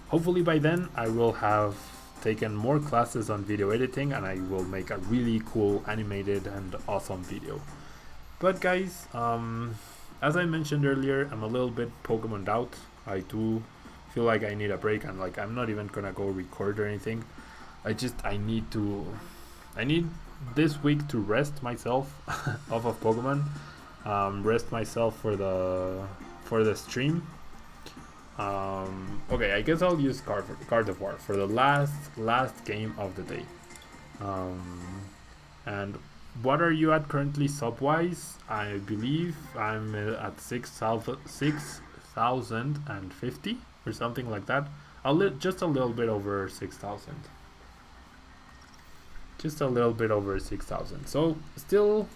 Speaker 1: hopefully by then I will have taken more classes on video editing and I will make a really cool animated and awesome video. But guys, as I mentioned earlier, I'm a little bit Pokemoned out. I do feel like I need a break, and like I'm not even gonna go record or anything. I need this week to rest myself off of Pokemon, rest myself for the stream. Okay, I guess I'll use Gardevoir for the last game of the day. And what are you at currently sub-wise? I believe I'm at 6,050 or something like that. Just a little bit over 6,000. Just a little bit over 6,000. So still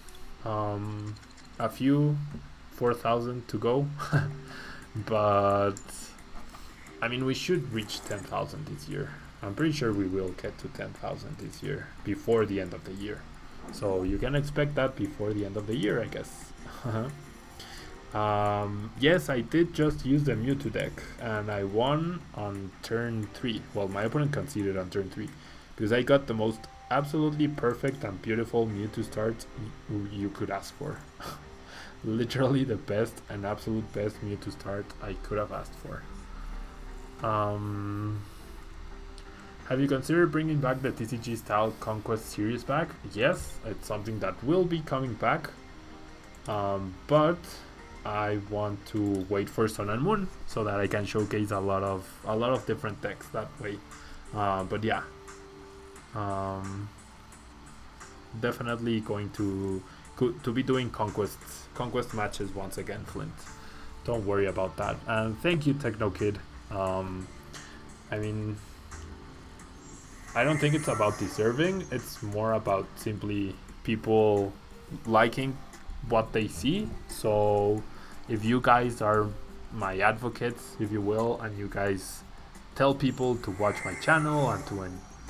Speaker 1: a few 4,000 to go. But I mean, we should reach 10,000 this year. I'm pretty sure we will get to 10,000 this year before the end of the year. So you can expect that before the end of the year, I guess. Yes, I did just use the Mewtwo deck and I won on turn 3. Well, my opponent conceded on turn 3 because I got the most absolutely perfect and beautiful Mewtwo start you could ask for. Literally the best and absolute best Mewtwo start I could have asked for. Have you considered bringing back the TCG style Conquest series back? Yes, it's something that will be coming back, but I want to wait for Sun and Moon so that I can showcase a lot of different decks that way. But yeah, definitely going to be doing conquest matches once again, Flint. Don't worry about that. And thank you, Techno Kid. I mean, I don't think it's about deserving. It's more about simply people liking what they see. So if you guys are my advocates, if you will, and you guys tell people to watch my channel and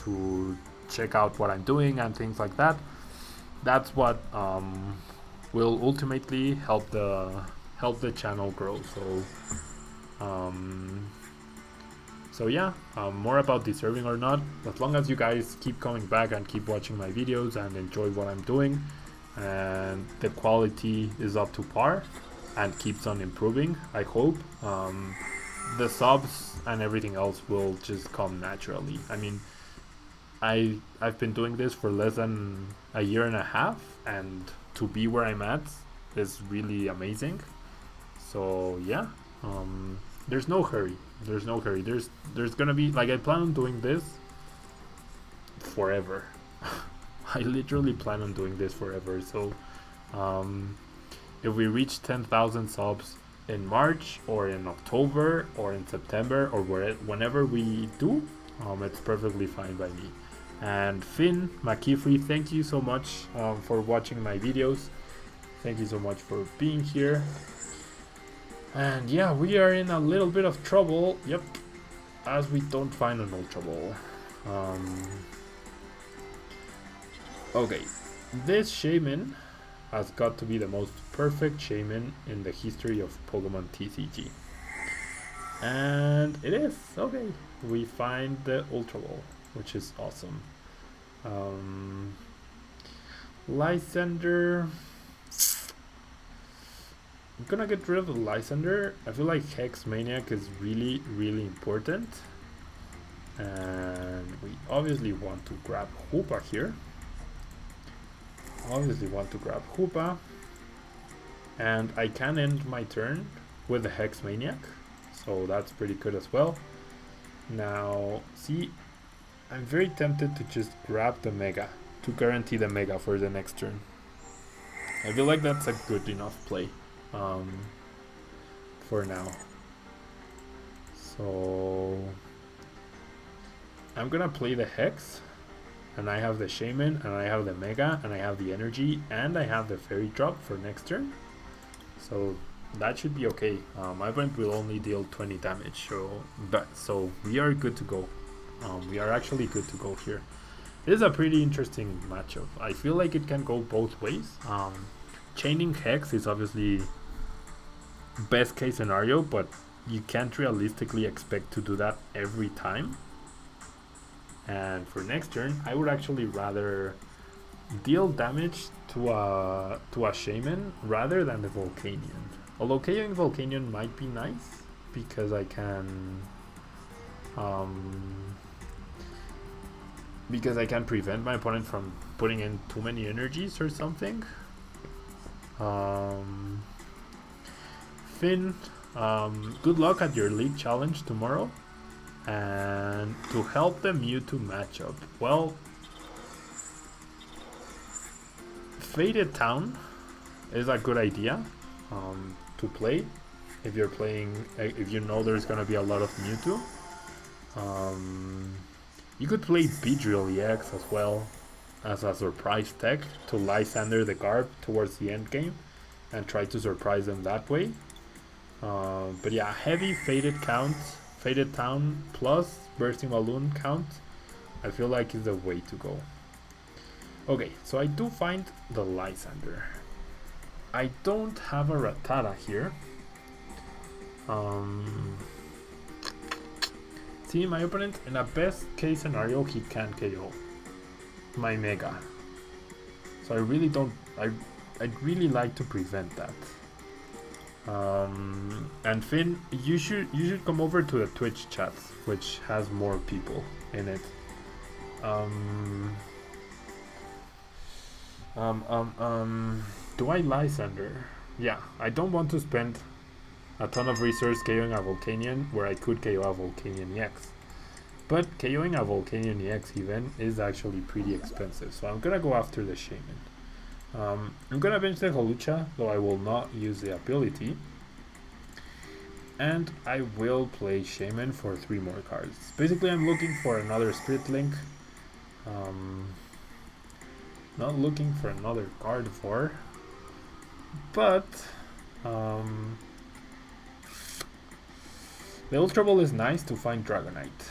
Speaker 1: to check out what I'm doing and things like that, that's what will ultimately help the channel grow. So yeah, more about deserving or not, as long as you guys keep coming back and keep watching my videos and enjoy what I'm doing and the quality is up to par and keeps on improving, I hope the subs and everything else will just come naturally. I mean, I've been doing this for less than a year and a half, and to be where I'm at is really amazing. So yeah, there's no hurry. There's gonna be, like, I plan on doing this forever. I literally plan on doing this forever. So if we reach 10,000 subs in March or in October or in September or whenever we do, it's perfectly fine by me. And Finn McKeefrey, thank you so much for watching my videos. Thank you so much for being here. And yeah, we are in a little bit of trouble. Yep, as we don't find an Ultra Ball. Okay, this Shaman has got to be the most perfect Shaman in the history of Pokemon TCG. And it is. Okay, we find the Ultra Ball, which is awesome. Lysander. I'm gonna get rid of the Lysander. I feel like Hex Maniac is really, really important. And we obviously want to grab Hoopa here. And I can end my turn with the Hex Maniac. So that's pretty good as well. Now, see, I'm very tempted to just grab the Mega to guarantee the Mega for the next turn. I feel like that's a good enough play. For now. So I'm gonna play the Hex, and I have the Shaman, and I have the Mega, and I have the Energy, and I have the Fairy Drop for next turn. So that should be okay. My opponent will only deal 20 damage, so we are good to go. We are actually good to go here. It is a pretty interesting matchup. I feel like it can go both ways. Chaining Hex is obviously best case scenario, but you can't realistically expect to do that every time. And for next turn, I would actually rather deal damage to a Shaman rather than the Volcanion. Although KOing Volcanion might be nice because I can prevent my opponent from putting in too many energies or something. Finn, good luck at your league challenge tomorrow. And to help the Mewtwo matchup, well, Faded Town is a good idea to play if you're playing, if you know there's gonna be a lot of Mewtwo. You could play Beedrill EX as well as a surprise tech to Lysander the Garb towards the end game and try to surprise them that way. But yeah, heavy Faded Town plus Bursting Balloon count, I feel like is the way to go. Okay, so I do find the Lysander. I don't have a Rattata here. See, my opponent, in a best case scenario, he can KO my Mega. So I really don't, I'd really like to prevent that. And Finn, you should come over to the Twitch chat, which has more people in it. Do I Lysander? Yeah, I don't want to spend a ton of resources KOing a Volcanion where I could KO a Volcanion EX. But KOing a Volcanion EX even is actually pretty expensive, so I'm gonna go after the Shaman. I'm gonna bench the Holucha, though I will not use the ability. And I will play Shaman for 3 more cards. Basically, I'm looking for another Spirit Link. Not looking for another Gardevoir. But the Ultra Ball is nice to find Dragonite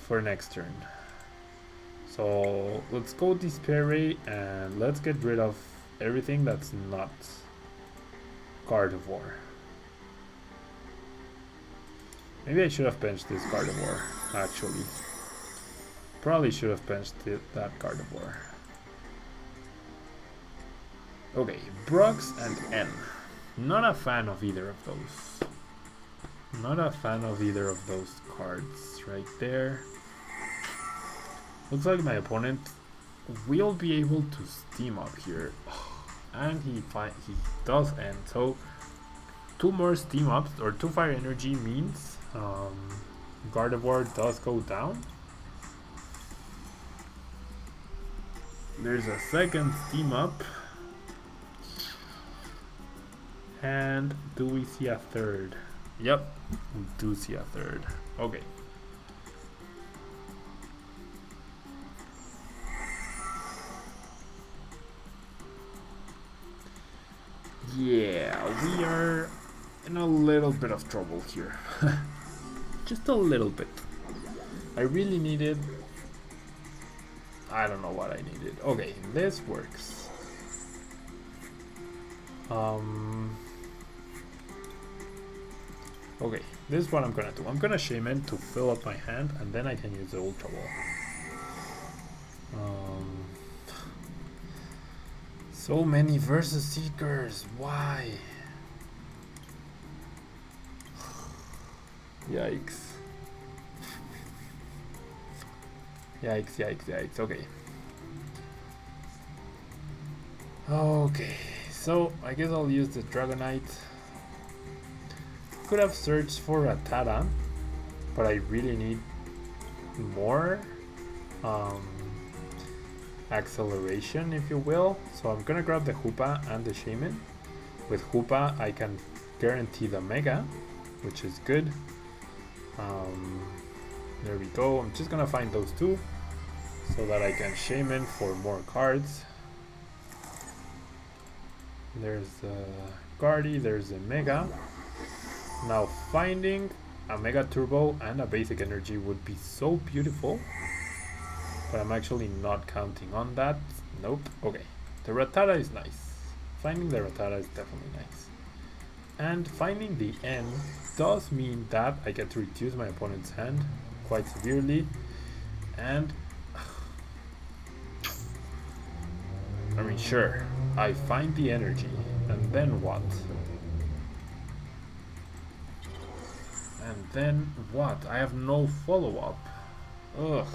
Speaker 1: for next turn. So let's go Despair Ray and let's get rid of everything that's not Gardevoir. Maybe I should have benched this Gardevoir, actually. Probably should have benched that Gardevoir. Okay, Brox and N. Not a fan of either of those. Not a fan of either of those cards right there. Looks like my opponent will be able to steam up here. And he does end. So 2 more steam ups or 2 fire energy means Gardevoir does go down. There's a second steam up. And do we see a third? Yep, we do see a third. Okay. Yeah, we are in a little bit of trouble here. Just a little bit. I really needed... I don't know what I needed. Okay, this works. Okay, this is what I'm gonna do. I'm gonna Shaman to fill up my hand and then I can use the Ultra Ball. So many Versus Seekers, why? Yikes. Yikes, yikes, yikes, okay. Okay, so I guess I'll use the Dragonite. Could have searched for a Rattata, but I really need more acceleration, if you will. So I'm gonna grab the Hoopa and the Shaman. With Hoopa, I can guarantee the Mega, which is good. There we go. I'm just gonna find those 2 so that I can Shaman for more cards. There's Guardy, there's a Mega. Now finding a Mega Turbo and a basic energy would be so beautiful, but I'm actually not counting on that. Nope. Okay, the Rattata is nice. Finding the Rattata is definitely nice. And finding the N does mean that I get to reduce my opponent's hand quite severely. And I mean, sure, I find the energy, and then what? And then what? I have no follow-up. Ugh.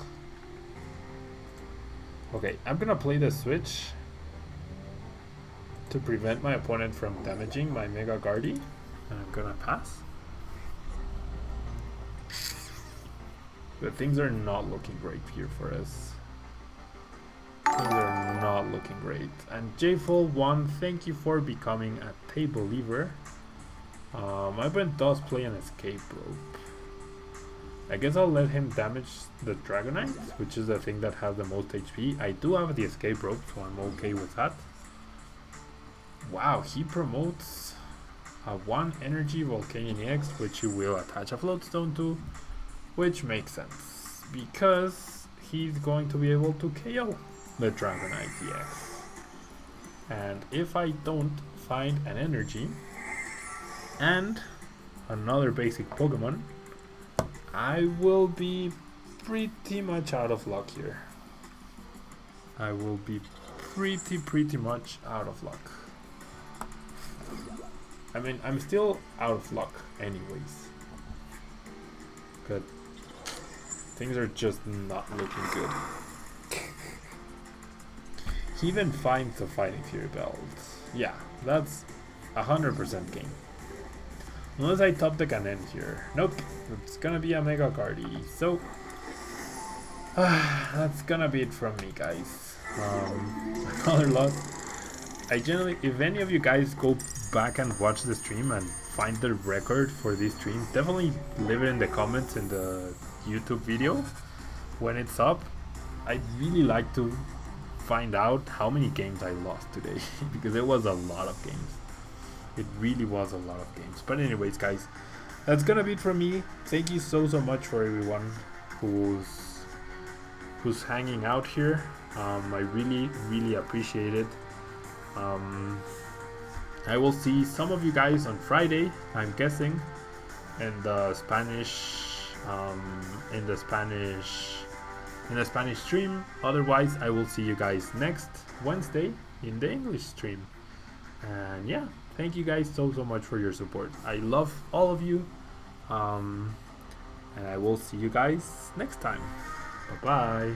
Speaker 1: Okay, I'm gonna play the switch to prevent my opponent from damaging my Mega Guardy, and I'm gonna pass. But things are not looking great here for us. Things are not looking great. And JFull1, thank you for becoming a table lever. My opponent does play an escape rope. I guess I'll let him damage the Dragonite, which is the thing that has the most HP. I do have the escape rope, so I'm okay with that. Wow, he promotes a 1 energy Volcanion EX, which you will attach a floatstone to, which makes sense because he's going to be able to KO the Dragonite EX. And if I don't find an energy and another basic Pokemon, I will be pretty much out of luck here. I will be pretty much out of luck. I mean, I'm still out of luck anyways, but things are just not looking good. He even finds the Fighting Fury belt. Yeah, that's 100% game. Unless I top deck an end here. Nope, it's gonna be a Mega Guardy. So that's gonna be it from me, guys. Another loss. I generally, if any of you guys go back and watch the stream and find the record for this stream, definitely leave it in the comments in the YouTube video when it's up. I'd really like to find out how many games I lost today because it was a lot of games. It really was a lot of games. But anyways, guys, that's gonna be it from me. Thank you so much for everyone who's hanging out here. I really appreciate it. I will see some of you guys on Friday, I'm guessing, in the Spanish stream. Otherwise, I will see you guys next Wednesday in the English stream. And yeah, thank you guys so much for your support. I love all of you. And I will see you guys next time. Bye bye.